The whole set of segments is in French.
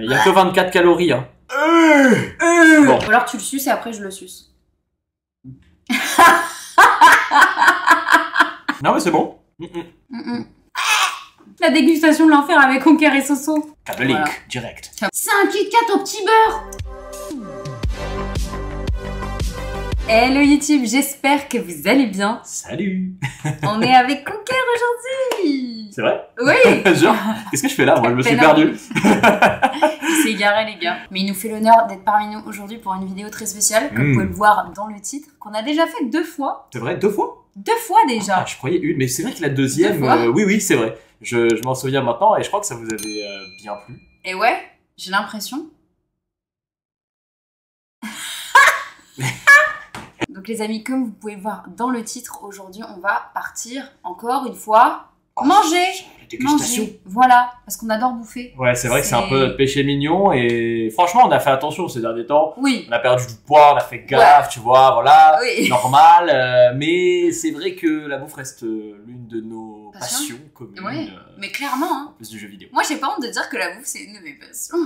Il y a que 24 calories, hein. Bon. Ou alors tu le suces et après je le suce. Non mais c'est bon. La dégustation de l'enfer avec Conquer et Soso. Câble Link, direct. C'est un Kit Kat au petit beurre. Hello YouTube, j'espère que vous allez bien. Salut. On est avec Conquer aujourd'hui. C'est vrai? Oui. Genre, qu'est-ce que je fais là? Moi je me suis perdu. Il s'est égaré les gars. Mais il nous fait l'honneur d'être parmi nous aujourd'hui pour une vidéo très spéciale, comme vous pouvez le voir dans le titre, qu'on a déjà fait 2 fois. C'est vrai? 2 fois? 2 fois déjà. Ah, je croyais une, mais c'est vrai que la deuxième, oui, c'est vrai. Je m'en souviens maintenant et je crois que ça vous avait bien plu. Et ouais, j'ai l'impression. Donc les amis, comme vous pouvez voir dans le titre, aujourd'hui on va partir encore une fois manger. La dégustation. Manger, voilà, parce qu'on adore bouffer. Ouais, c'est vrai que c'est un peu notre péché mignon et franchement on a fait attention ces derniers temps. Oui. On a perdu du poids, on a fait gaffe, tu vois, voilà, oui. Normal. Mais c'est vrai que la bouffe reste l'une de nos passions communes. Oui, mais clairement. Hein. En plus du jeu vidéo. Moi j'ai pas honte de dire que la bouffe c'est une de mes passions.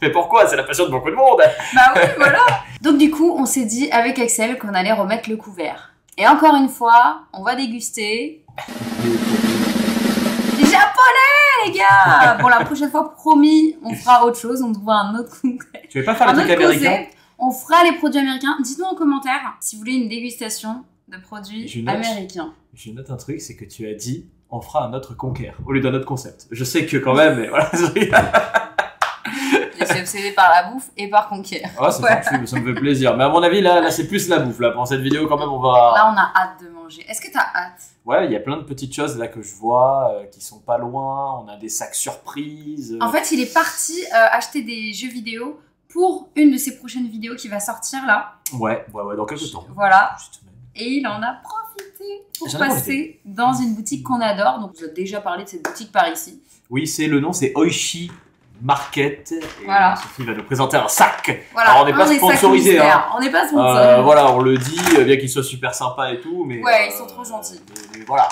Mais pourquoi? C'est la passion de beaucoup de monde. Bah oui, voilà. Donc du coup, on s'est dit avec Axel qu'on allait remettre le couvert. Et encore une fois, on va déguster... Japonais, les gars. Bon, la prochaine fois, promis, on fera autre chose, on trouvera un autre concept. Tu veux pas faire le truc américain? On fera les produits américains. Dites-nous en commentaire si vous voulez une dégustation de produits américains. Je note un truc, c'est que tu as dit on fera un autre Conquer au lieu d'un autre concept. Je sais que quand même, mais voilà. Je suis obsédée par la bouffe et par Conquer. Ah, c'est gentil, ça me fait plaisir. Mais à mon avis, là c'est plus la bouffe. Là, pour cette vidéo, quand même, on va... Là, on a hâte de manger. Est-ce que t'as hâte? Ouais, il y a plein de petites choses là que je vois qui sont pas loin. On a des sacs surprises. En fait, il est parti acheter des jeux vidéo pour une de ses prochaines vidéos qui va sortir là. Ouais, dans quelques temps. Voilà. Et il en a profité pour passer dans une boutique qu'on adore. Donc, on vous a déjà parlé de cette boutique par ici. Oui, le nom, c'est Oishi Market. Et voilà. Sophie va nous présenter un sac. Voilà. Alors, on n'est pas sponsorisé. Hein. On n'est pas sponsorisé. Voilà, on le dit, bien qu'ils soient super sympas et tout. Mais, ouais, ils sont trop gentils. Mais voilà.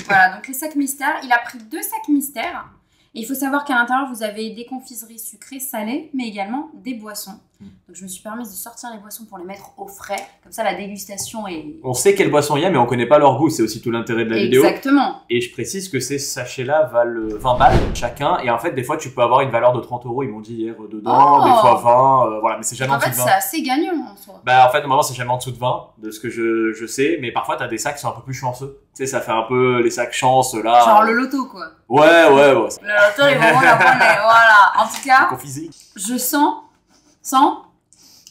Voilà, donc les sacs mystères. Il a pris 2 sacs mystères. Et il faut savoir qu'à l'intérieur, vous avez des confiseries sucrées, salées, mais également des boissons. Donc je me suis permise de sortir les boissons pour les mettre au frais. Comme ça, la dégustation est... On sait quelles boissons il y a, mais on connaît pas leur goût. C'est aussi tout l'intérêt de la vidéo. Exactement. Et je précise que ces sachets-là valent 20 balles chacun. Et en fait, des fois, tu peux avoir une valeur de 30 €. Ils m'ont dit hier dedans, des fois 20. Voilà, mais c'est jamais en dessous de 20. En fait, c'est assez gagnant en soi. Bah, en fait, normalement, c'est jamais en dessous de 20, de ce que je sais. Mais parfois, t'as des sacs qui sont un peu plus chanceux. Tu sais, ça fait un peu les sacs chance, là. Genre le loto, quoi. Ouais. Le loto est vraiment la bonne, voilà. En tout cas, je sens...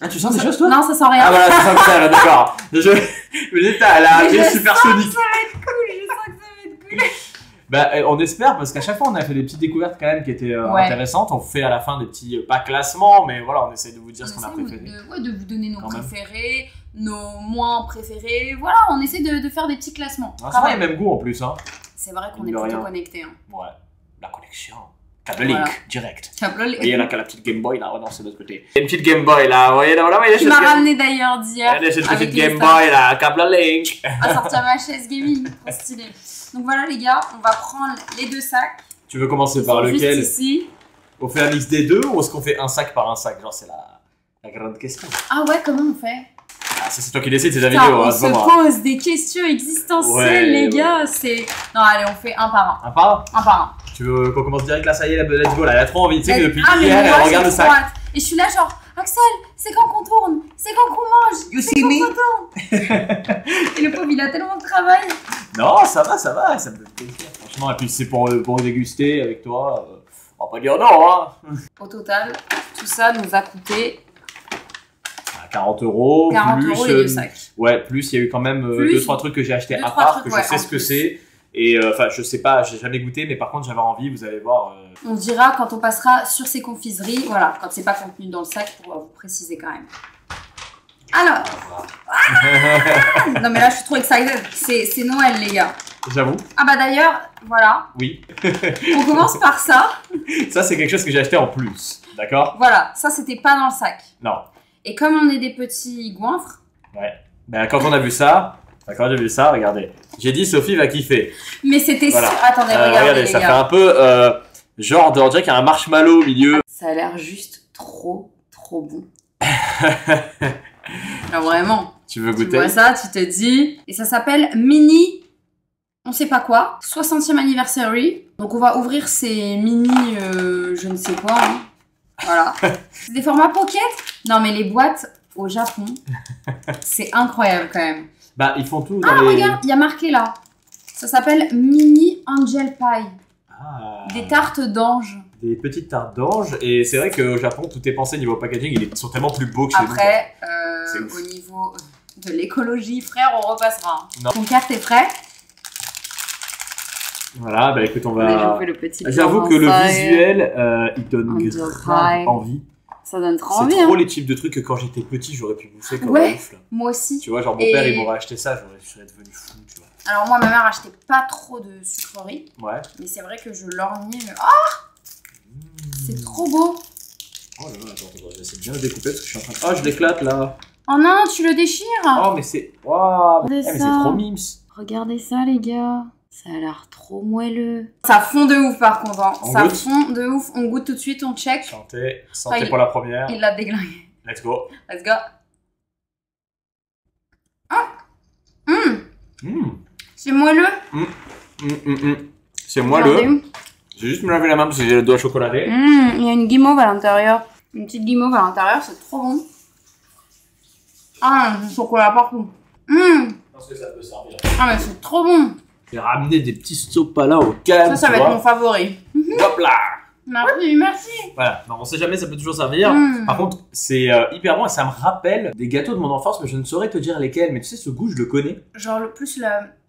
Ah, tu sens des choses, toi? Non, ça sent rien. Ah, voilà, ça sent que ça, là, d'accord. Je me dis, elle a un supersonique. Je sens que ça va être cool. Bah, on espère, parce qu'à chaque fois, on a fait des petites découvertes quand même qui étaient intéressantes. On fait à la fin des petits, pas classements, mais voilà, on essaie de vous dire ce qu'on a préféré. De vous donner nos préférés, nos moins préférés. Voilà, on essaie de faire des petits classements. Ah, c'est vrai, il y a le même goût en plus. Hein. C'est vrai qu'on est plutôt connectés. Hein. Ouais, la connexion. Câble Link, direct. Câble Link. Vous voyez là, la petite Game Boy là, non, c'est de l'autre côté. Une petite Game Boy là, vous voyez là, voilà. Tu m'as ramené d'ailleurs d'hier. Regardez cette petite Game Boy là, Câble Link. On va sortir ma chaise gaming, trop stylé. Donc voilà les gars, on va prendre les 2 sacs. Tu veux commencer par lequel? Juste ici. On fait un mix des deux ou est-ce qu'on fait un sac par un sac? Genre, c'est la grande question. Ah ouais, comment on fait? Ah, c'est toi qui décides, c'est ta vidéo. On se pose des questions existentielles, les gars. C'est... Non, allez, on fait un par un. Un par un? Un par un. Tu veux qu'on commence direct là? Ça y est, let's go là. Elle a trop envie. Tu sais que depuis hier, elle regarde le sac. Et je suis là, genre, Axel, c'est quand qu'on tourne? C'est quand qu'on mange? You see me? Et le pauvre, il a tellement de travail. Non, ça va, ça me fait plaisir. Franchement, et puis c'est pour déguster avec toi. On va pas dire non, hein. Au total, tout ça nous a coûté 40 €. 40 € les 2 sacs. Ouais, plus il y a eu quand même 2-3 trucs que j'ai acheté à part, que je sais ce que c'est. Et enfin, je sais pas, j'ai jamais goûté, mais par contre, j'avais envie, vous allez voir. On dira quand on passera sur ces confiseries, voilà, quand c'est pas contenu dans le sac, pour vous préciser quand même. Alors, non mais là je suis trop excited, c'est Noël les gars. J'avoue. Ah bah d'ailleurs, voilà. Oui. On commence par ça. Ça c'est quelque chose que j'ai acheté en plus, d'accord? Voilà, ça c'était pas dans le sac. Non. Et comme on est des petits goinfres. Ouais. Ben quand on a vu ça, quand j'ai vu ça, regardez. J'ai dit Sophie va kiffer. Mais c'était sûr. Attendez, regardez les ça gars. fait un peu genre on dirait qu'il y a un marshmallow au milieu. Ça a l'air juste trop bon. Alors vraiment. Tu veux Tu goûter? vois ça, tu te dis... Et ça s'appelle Mini... On sait pas quoi. 60e anniversary. Donc on va ouvrir ces mini... je ne sais quoi. Hein. Voilà. C'est des formats pocket. Non mais les boîtes au Japon, c'est incroyable quand même. Bah ils font tout dans Ah les... regarde, il y a marqué là. Ça s'appelle Mini Angel Pie. Ah. Des tartes d'ange. Des petites tartes d'ange. Et c'est vrai qu'au Japon, tout est pensé niveau packaging. Ils sont tellement plus beaux que chez nous. Après, C'est ouf. au niveau de l'écologie, frère, on repassera. Non. Ton carte est prêt? Voilà, bah écoute, on On a déjà va... fait le petit J'avoue blanc que le ça, visuel, il donne Angel grave Pie. envie. Ça donne trop C'est envie. trop Hein. les types de trucs que quand j'étais petit, j'aurais pu bouffer comme Ouais. un ouf. Là. Moi aussi. Tu vois, genre mon Et- père, il m'aurait acheté ça, je serais devenu fou, tu vois. Alors moi, ma mère achetait pas trop de sucreries. Ouais. Mais c'est vrai que je lorgnais. Mais... Oh, c'est trop beau. Oh là là, attends, je vais essayer de bien le découper parce que je suis en train de... Oh, je l'éclate là. Oh non, tu le déchires. Oh, mais c'est... Waouh, mais Regardez c'est ça. trop mimes. Regardez ça, les gars. Ça a l'air trop moelleux. Ça fond de ouf, par contre. Hein. On Ça goûte fond de ouf. On goûte tout de suite, on check. Santé Ah, il- pour la première. Il l'a déglingué. Let's go. Let's go. Ah. C'est moelleux. C'est Regardez. moelleux. J'ai juste me laver la main parce que j'ai le doigt chocolaté. Il y a une guimauve à l'intérieur. Une petite guimauve à l'intérieur, c'est trop bon. Ah, du chocolat partout. Je pense que ça peut servir. Ah, mais c'est trop bon. J'ai ramené des petits sopalins au calme. Ça tu va être vois. mon favori. Hop là. Merci, merci. Voilà, non, on sait jamais, ça peut toujours servir. Par contre, c'est hyper bon et ça me rappelle des gâteaux de mon enfance, mais je ne saurais te dire lesquels. Mais tu sais, ce goût, je le connais. Genre plus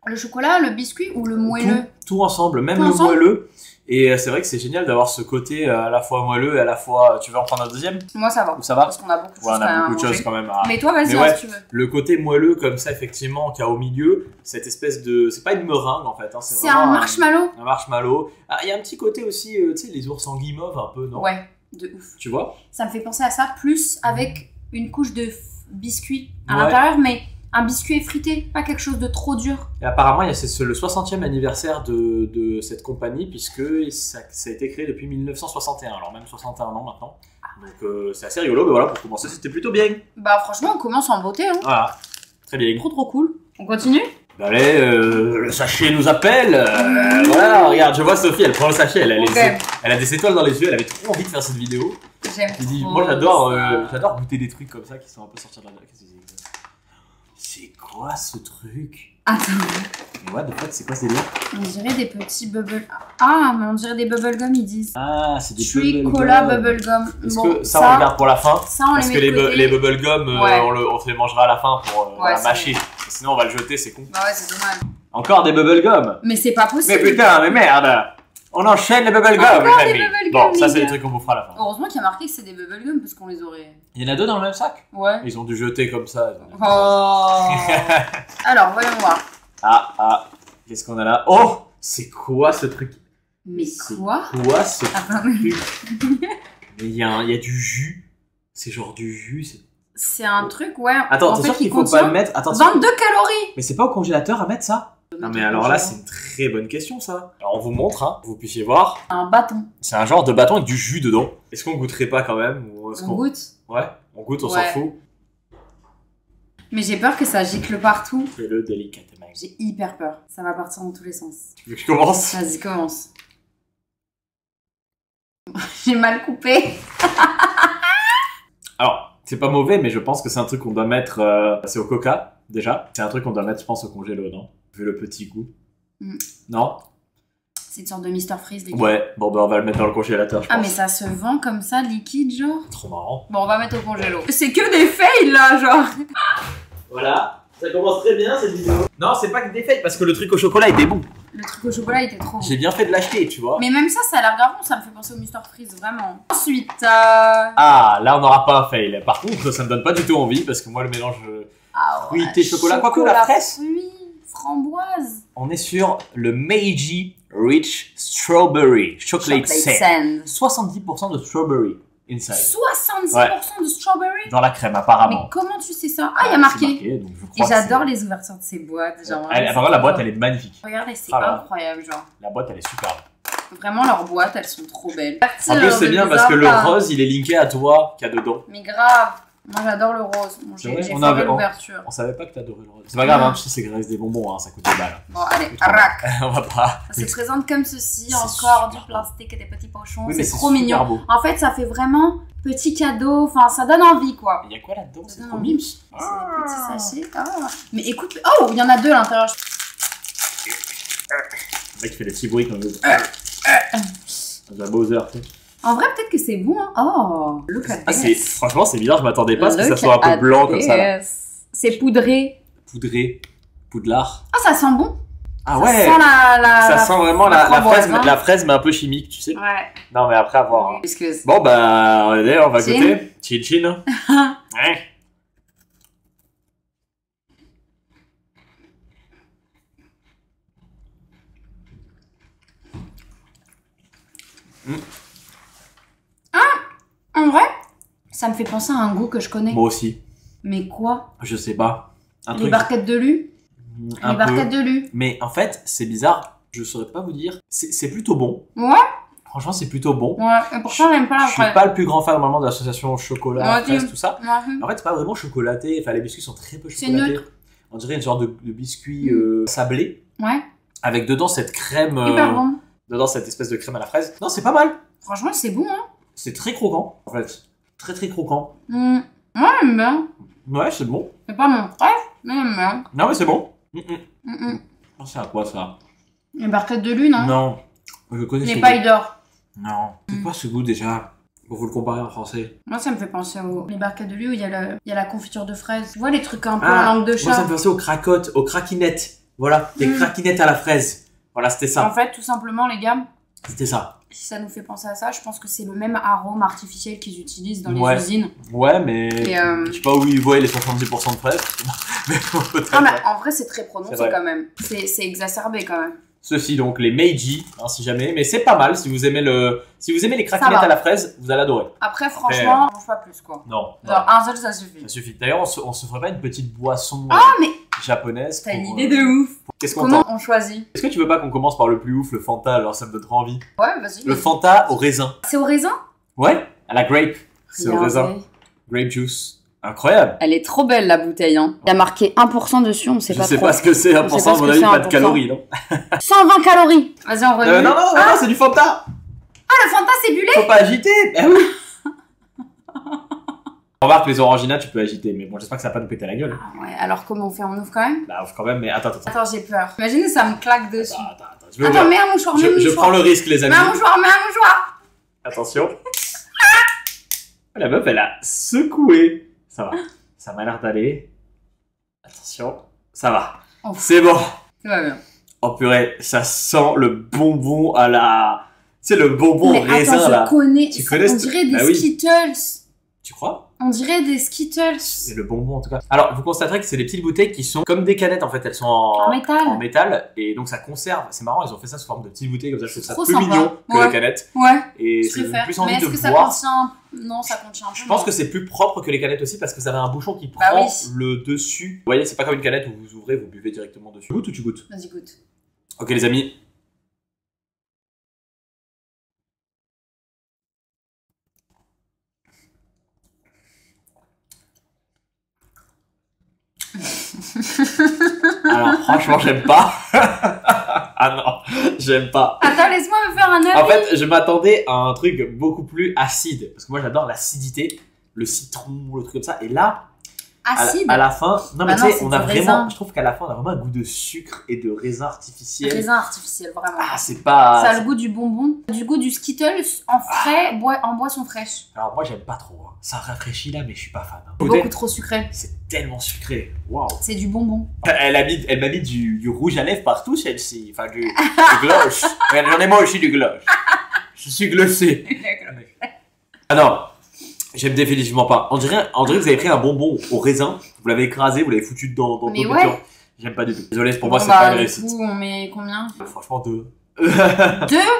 le chocolat, le biscuit ou le moelleux? Tout ensemble, même Tout le ensemble moelleux. Et c'est vrai que c'est génial d'avoir ce côté à la fois moelleux et à la fois. Tu veux en prendre un deuxième? Moi, ça va. Ou ça va? Parce qu'on a beaucoup de Ouais, choses on quand même a à beaucoup de manger. choses quand même à. Mais toi, vas-y, Mais ouais. si tu veux. Le côté moelleux comme ça, effectivement, qu'il y a au milieu, cette espèce de. C'est pas une meringue en fait. Hein, C'est vraiment un marshmallow? Un marshmallow. Ah, il y a un petit côté aussi, tu sais, les ours en guimauve un peu, non? Ouais, de ouf. Tu vois? Ça me fait penser à ça, plus avec une couche de biscuit à Ouais. l'intérieur, mais un biscuit effrité, pas quelque chose de trop dur. Et apparemment, c'est le 60e anniversaire de cette compagnie, puisque ça a été créé depuis 1961, alors même 61 ans maintenant. Donc c'est assez rigolo, mais voilà, pour commencer, c'était plutôt bien. Bah franchement, on commence en beauté, hein. Voilà, très bien. Trop cool. On continue? Allez, le sachet nous appelle. Voilà, regarde, je vois Sophie, elle prend le sachet, Ok. elle a des étoiles dans les yeux, elle avait trop envie de faire cette vidéo. J'aime Elle dit, trop moi ça. j'adore goûter des trucs comme ça qui sont un peu sortis de la... Qu'est-ce que c'est quoi ce truc? Attends, What the fuck, c'est quoi ces délire? on dirait des petits bubble... Ah, mais on dirait des bubblegum, ils disent. Ah, c'est des Chewy bubblegum. Cola bubblegum. Est-ce Bon, que ça, on le garde pour la fin? Ça, on Parce les que met de côté. les bubblegum, Ouais. on se les mangera à la fin pour voilà, c'est mâcher. Sinon, on va le jeter, c'est con. Bah ouais, c'est dommage. Encore des bubblegum. Mais c'est pas possible. Mais putain, mais merde. On enchaîne les bubblegum, Encore les des amis. bubblegum, Bon, ça, les c'est les gars. trucs qu'on vous fera à la fin. Heureusement qu'il y a marqué que c'est des bubblegum, parce qu'on les aurait... Il y en a deux dans le même sac? Ouais. Ils ont dû jeter comme ça. Oh. Alors, voyons voir. Ah, qu'est-ce qu'on a là? Oh, c'est quoi ce truc? Mais C'est quoi? Quoi ce Attends, truc? Mais il y a du jus. C'est genre du jus. c'est un truc, ouais. Attends, en t'es fait, sûr qu'il qui faut pas contient le mettre? Attends, 22 calories. mais c'est pas au congélateur à mettre ça? Non mais alors là c'est une très bonne question ça. Alors on vous montre, hein, que vous puissiez voir. Un bâton. C'est un genre de bâton avec du jus dedans. Est-ce qu'on goûterait pas quand même ou est-ce On qu'on... goûte. Ouais, on goûte, on s'en Ouais. fout. Mais j'ai peur que ça gicle partout. Fais-le délicatement. J'ai hyper peur. Ça va partir dans tous les sens. Tu veux que je commence? Vas-y, commence. J'ai mal coupé. Alors, c'est pas mauvais mais je pense que c'est un truc qu'on doit mettre... c'est au coca déjà. C'est un truc qu'on doit mettre je pense au congélo, non? Vu le petit goût. Non? C'est une sorte de Mr Freeze, les gars. Ouais, bon ben on va le mettre dans le congélateur je pense. Ah, mais ça se vend comme ça, liquide, genre? Trop marrant. Bon, on va mettre au congélo. C'est que des fails, là, genre. Voilà, ça commence très bien cette vidéo. Non, c'est pas que des fakes parce que le truc au chocolat était bon. Le truc au chocolat était trop bon. J'ai bien fait de l'acheter, tu vois. Mais même ça, ça a l'air grave bon. Ça me fait penser au Mr Freeze, vraiment. Ensuite, Ah, là on n'aura pas un fail. Par contre, ça me donne pas du tout envie parce que moi le mélange fruité chocolat, quoique la fraise. Fruits, framboise. On est sur le Meiji Rich Strawberry Chocolate Sand. 70% de strawberry inside. 70% de strawberry. Dans la crème Mais apparemment. comment tu sais ça? Ah, il y a marqué. Donc je Et crois que j'adore c'est- les ouvertures de ces boîtes. Genre, Par contre, la boîte elle est magnifique. Regardez, c'est Ah là là. incroyable, genre. La boîte elle est superbe. Vraiment, leurs boîtes, elles sont trop belles. En plus, c'est bien parce que le rose, il est linké à toi qu'il y a dedans. Mais grave. Moi, j'adore le rose. Bon, j'ai fait l'ouverture. On savait pas que t'adorais le rose. C'est pas grave, hein, tu sais, c'est reste des bonbons, hein, ça coûte des balles. Bon, allez, rac. On va pas. Ça se présente comme ceci, encore du plastique et des petits pochons. Oui, c'est trop mignon. Beau. En fait, ça fait vraiment petit cadeau. Enfin, ça donne envie, quoi. Il y a quoi là-dedans? C'est trop mimes. C'est des petits sachets. Ah. Mais écoute, oh, il y en a deux à l'intérieur. Le mec qui fait des petits bruits comme un Bowser, tu sais. En vrai, peut-être que c'est bon. Hein. Oh, look at this. Franchement, c'est bizarre, je m'attendais pas à ce que ça soit un peu blanc comme ça. C'est poudré. Poudlard. Ah, ça sent bon. Ah ouais. Ça sent vraiment la fraise, mais un peu chimique, tu sais. Ouais. Non, mais après avoir. Excuse. Bon, bah, on va goûter. Chin chin. Ouais. En vrai, ça me fait penser à un goût que je connais. Moi aussi. Mais quoi? Je sais pas. Les barquettes de Lu. Les barquettes de Lu. Mais en fait, c'est bizarre. Je saurais pas vous dire. C'est plutôt bon. Ouais. Franchement, c'est plutôt bon. Ouais. Et pourtant, j'aime pas la fraise. Je suis pas le plus grand fan normalement de l'association chocolat, fraise, tout ça. Ouais. En fait, c'est pas vraiment chocolaté. Enfin, les biscuits sont très peu chocolatés. C'est neutre. On dirait une sorte de biscuit sablé. Ouais. Avec dedans cette crème. Hyper bon. Dedans cette espèce de crème à la fraise. Non, c'est pas mal. Franchement, c'est bon, hein. C'est très croquant, en fait. Très très croquant. Ouais, j'aime bien. Ouais, c'est bon. C'est pas mon frère, mais j'aime bien. Non, mais c'est bon. C'est à quoi ça? Les barquettes de Lu, non? Non. Je connais les pailles d'or. Non. C'est quoi ce goût déjà? Pour vous le comparer en français. Moi, ça me fait penser aux les barquettes de Lu où il y a la confiture de fraises. Tu vois les trucs un peu en langue de chat? Moi, ça me fait penser aux cracottes, aux craquinettes. Voilà, les craquinettes à la fraise. Voilà, c'était ça. En fait, tout simplement, les gars. C'était ça. Si ça nous fait penser à ça, je pense que c'est le même arôme artificiel qu'ils utilisent dans les usines. Ouais, mais je sais pas où ils voient les 70% de fraises. Mais en vrai, c'est très prononcé quand même. C'est exacerbé quand même. Ceci donc les Meiji, hein, si jamais, mais c'est pas mal si vous aimez les craquinettes à la fraise, vous allez adorer. Après franchement, on mange pas plus quoi. Non. Genre un seul ça suffit. Ça suffit. D'ailleurs, on se ferait pas une petite boisson japonaise. T'as une idée de ouf. Comment on choisit? Est-ce que tu veux pas qu'on commence par le plus ouf, le Fanta, alors ça me donne trop envie? Ouais, vas-y. Le Fanta au raisin. C'est au raisin? Ouais, à la grape. C'est au raisin. Grape juice. Incroyable. Elle est trop belle la bouteille. Hein. Il y a marqué 1% dessus, on sait pas trop. Je sais pas ce que c'est 1%, à mon avis, pas de calories, non? 120 calories. Vas-y, on revient. Non, c'est du Fanta. Ah, le Fanta, c'est bulé. Faut pas agiter. Ben oui. Remarque, les oranginas, tu peux agiter, mais bon, j'espère que ça va pas nous péter la gueule. Ah ouais, alors comment on fait? On ouvre quand même? Bah, ouvre quand même, mais attends. Attends, j'ai peur. Imagine, ça me claque dessus. Attends, mets un mouchoir, je prends le risque, les amis. Mets un mouchoir. Attention. La meuf, elle a secoué. Ça va. Ça m'a l'air d'aller. Attention. Ça va. C'est bon. Ça va bien. Oh purée, ça sent le bonbon à la... Tu sais, le bonbon raisin là. Tu connais on dirait des Skittles. Tu crois? On dirait des Skittles. C'est le bonbon en tout cas. Alors, vous constaterez que c'est des petites bouteilles qui sont comme des canettes en fait. Elles sont en métal. Et donc ça conserve. C'est marrant, ils ont fait ça sous forme de petites bouteilles comme ça. Je trouve ça plus mignon que les canettes. Ouais. Et c'est plus envie de ça boire. contient... Non, ça contient un peu. Je pense que c'est plus propre que les canettes aussi parce que ça a un bouchon qui prend le dessus. Vous voyez, c'est pas comme une canette où vous ouvrez, vous buvez directement dessus. Tu goûtes ou tu goûtes? Vas-y, goûte. Ok les amis. Alors franchement j'aime pas. Ah non, j'aime pas. Attends, laisse-moi me faire un avis. En fait, je m'attendais à un truc beaucoup plus acide. Parce que moi j'adore l'acidité, le citron, le truc comme ça. Et là, acide à la fin, non mais tu sais, on a vraiment, je trouve qu'à la fin on a vraiment un goût de sucre et de raisin artificiel. Raisin artificiel, vraiment. Ah, c'est pas... Ça a le goût du bonbon, du goût du Skittles en frais, en boisson fraîche. Alors moi j'aime pas trop, hein. Ça rafraîchit là mais je suis pas fan. Hein. Beaucoup trop sucré. C'est tellement sucré, waouh. C'est du bonbon. Elle m'a mis du rouge à lèvres partout celle-ci, enfin du gloss. J'en ai moi aussi du gloss. Je suis glossé. Ah non. J'aime définitivement pas. On dirait que vous avez pris un bonbon au raisin, vous l'avez écrasé, vous l'avez foutu dans de l'eau. J'aime pas du tout. Désolé, pour moi c'est pas une réussite. Du coup, on met combien? Franchement 2. 2?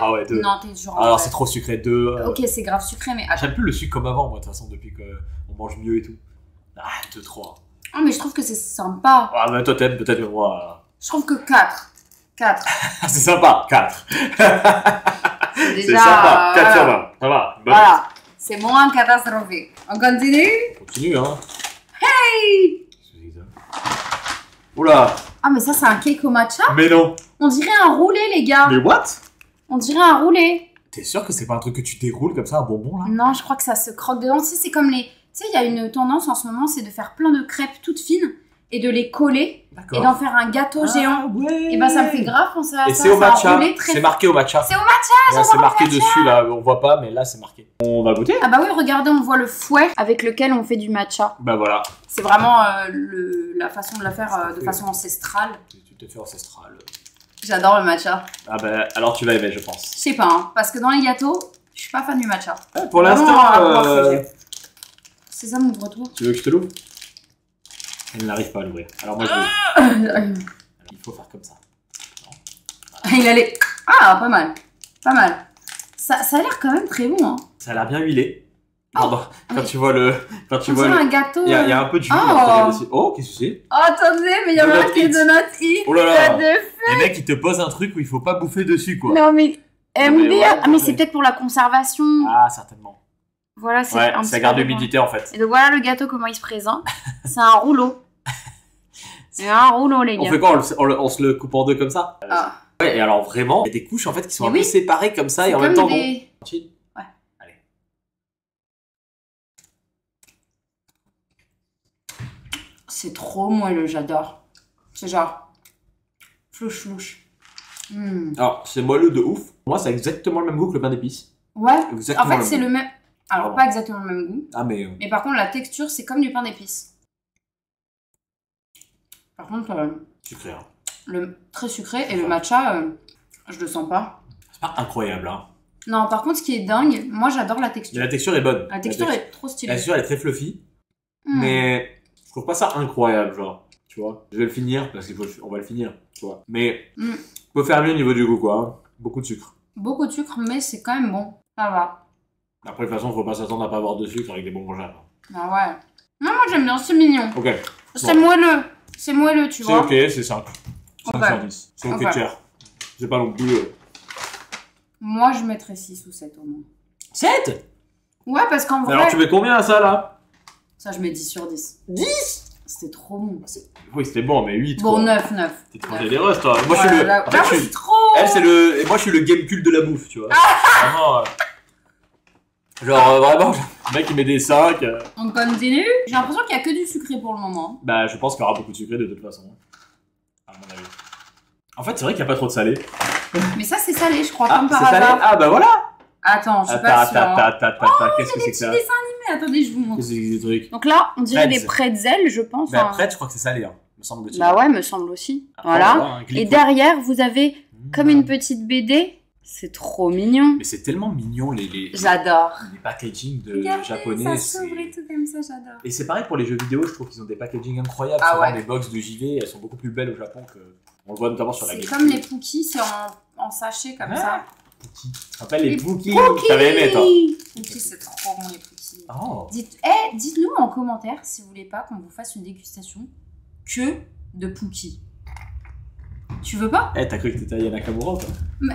Ah ouais, 2. Non, t'es toujours. Alors c'est trop sucré, 2. Ok, c'est grave sucré, mais. J'aime plus le sucre comme avant, moi, de toute façon, depuis qu'on mange mieux et tout. Ah, 2, 3. Ah, mais je trouve que c'est sympa. Ah, bah toi t'aimes, peut-être que moi. Je trouve que 4. 4. C'est sympa, 4. c'est déjà... C'est sympa, 4 sur 20, ça va. Bonne. Voilà, c'est moins catastrophique. On continue? On continue, hein. Hey! Oula. Ah, mais ça, c'est un cake au matcha? Mais non. On dirait un roulé, les gars. Mais what? On dirait un roulé. T'es sûr que c'est pas un truc que tu déroules comme ça, un bonbon, là? Non, je crois que ça se croque dedans. Tu sais, c'est comme les... Tu sais, il y a une tendance en ce moment, c'est de faire plein de crêpes toutes fines et de les coller et d'en faire un gâteau géant. Ouais. Et ben, ça me fait grave penser à ça. Et c'est au matcha. C'est C'est marqué au matcha. C'est au matcha, Ouais, c'est marqué dessus, là. On voit pas, mais là, c'est marqué. On va goûter? Ah bah oui, regardez, on voit le fouet avec lequel on fait du matcha. Bah voilà. C'est vraiment la façon de la faire de façon ancestrale. Tu te fais ancestral. J'adore le matcha. Ah bah, alors tu vas aimer, je pense. Je sais pas, hein, parce que dans les gâteaux, je suis pas fan du matcha. Ouais, pour Vraiment, l'instant, c'est ça mon retour. tu veux que je te l'ouvre? Elle n'arrive pas à l'ouvrir. Alors moi, je l'ouvre. Il faut faire comme ça. Il allait... Ah, pas mal. Pas mal. Ça a l'air quand même très bon. Hein. Ça a l'air bien huilé. Pardon, quand oui. tu vois le... Quand tu On vois dirait le... un gâteau. Il y a un peu de jus. Oh. Dessus. Oh, qu'est-ce que c'est? Oh, attendez, mais il y a Donut marqué Eat. Donut Eat. Oh là là. De... Les mecs, ils te posent un truc où il faut pas bouffer dessus, quoi. Non, mais... MDR. ouais, Ah, mais ouais. c'est peut-être pour la conservation. Ah, certainement. Voilà, c'est Ouais, un ça petit garde peu l'humidité, en fait. Et donc voilà le gâteau, comment il se présente. C'est un rouleau. C'est un rouleau, les gars. On fait quoi? On se le coupe en deux comme ça? Ah. Ouais, et alors vraiment, il y a des couches, en fait, qui sont Mais un peu oui. séparées comme ça, et en C'est même comme temps... des... Bon. Ouais. Allez. C'est trop moelleux, j'adore. C'est genre... Flouche, flouche. Alors, c'est moelleux de ouf. Pour moi, c'est exactement le même goût que le pain d'épices. Ouais. Exactement En fait, le c'est même le même... Alors, Pardon. pas exactement le même goût. Ah, mais... Mais par contre, la texture, c'est comme du pain d'épices. Par contre, sucré, hein. le très sucré et le matcha, je le sens pas. C'est pas incroyable, hein. Non, par contre, ce qui est dingue, moi, j'adore la Et texture. la texture est bonne. La texture est trop La stylée. texture, elle est très fluffy. Mm. Mais je trouve pas ça incroyable, genre. Tu vois? Je vais le finir, parce qu'on va le finir, tu vois. Mais Mm. on peut faire mieux au niveau du goût, quoi. Hein. Beaucoup de sucre. Beaucoup de sucre, mais c'est quand même bon. Ça va. Après, de toute façon, faut pas s'attendre à pas avoir de sucre avec des bonbons jaunes. Ah ouais. Non, moi, j'aime bien, c'est mignon. Ok. C'est Bon. moelleux. C'est moelleux, tu C'est vois. ok, c'est 5. 5 Ok. sur 10. C'est ok, Ok. cher. C'est pas non plus... Moi, je mettrais 6 ou 7 au moins. 7? Ouais, parce qu'en vrai... Alors, tu mets combien à ça, là? Ça, je mets 10 sur 10. 10? C'était trop bon. Oui, c'était bon, mais 8. Bon, quoi. 9, 9. T'es trop généreuse, toi. Moi, je suis le... En fait, je suis... c'est trop... Elle, c'est le... Et moi, je suis le game cult de la bouffe, tu vois. Vraiment... Genre, vraiment, le mec, il met des 5. On continue. J'ai l'impression qu'il y a que du sucré pour le moment. Bah, je pense qu'il y aura beaucoup de sucré de toute façon. À mon avis. En fait, c'est vrai qu'il n'y a pas trop de salé. Mais ça, c'est salé, je crois, Ah, comme c'est par salé? hasard. Ah, bah voilà! Attends, je suis pas sûre. Qu'est-ce que c'est que ça? Des dessins animés. Attendez, je vous montre. Qu'est-ce que c'est que ces trucs? Donc là, on dirait Pretz. des pretzels, je pense. Bah, hein. après, je crois que c'est salé, hein, me semble-t-il. Bah ouais, me semble aussi. Après, on va Voilà. voir, hein, Et Glico. derrière, vous avez comme Mmh. une petite BD. C'est trop mignon. Mais c'est tellement mignon, les J'adore. packaging de japonais. ça s'ouvre et tout comme ça, j'adore. Et c'est pareil pour les jeux vidéo, je trouve qu'ils ont des packaging incroyables. Ah Souvent, ouais. les box de JV, elles sont beaucoup plus belles au Japon que. On le voit notamment sur la C'est GameCube. comme les Pookies, c'est en sachet comme Ah. ça. Pookie. Tu te rappelles les Pookie? Pookies. T'avais aimé, toi? Pookies, c'est trop bon les Pookies. Oh. Dites-nous en commentaire si vous voulez pas qu'on vous fasse une dégustation que de Pookies. Tu veux pas? Eh, t'as cru que t'étais Yana Nakamura, toi? Mais-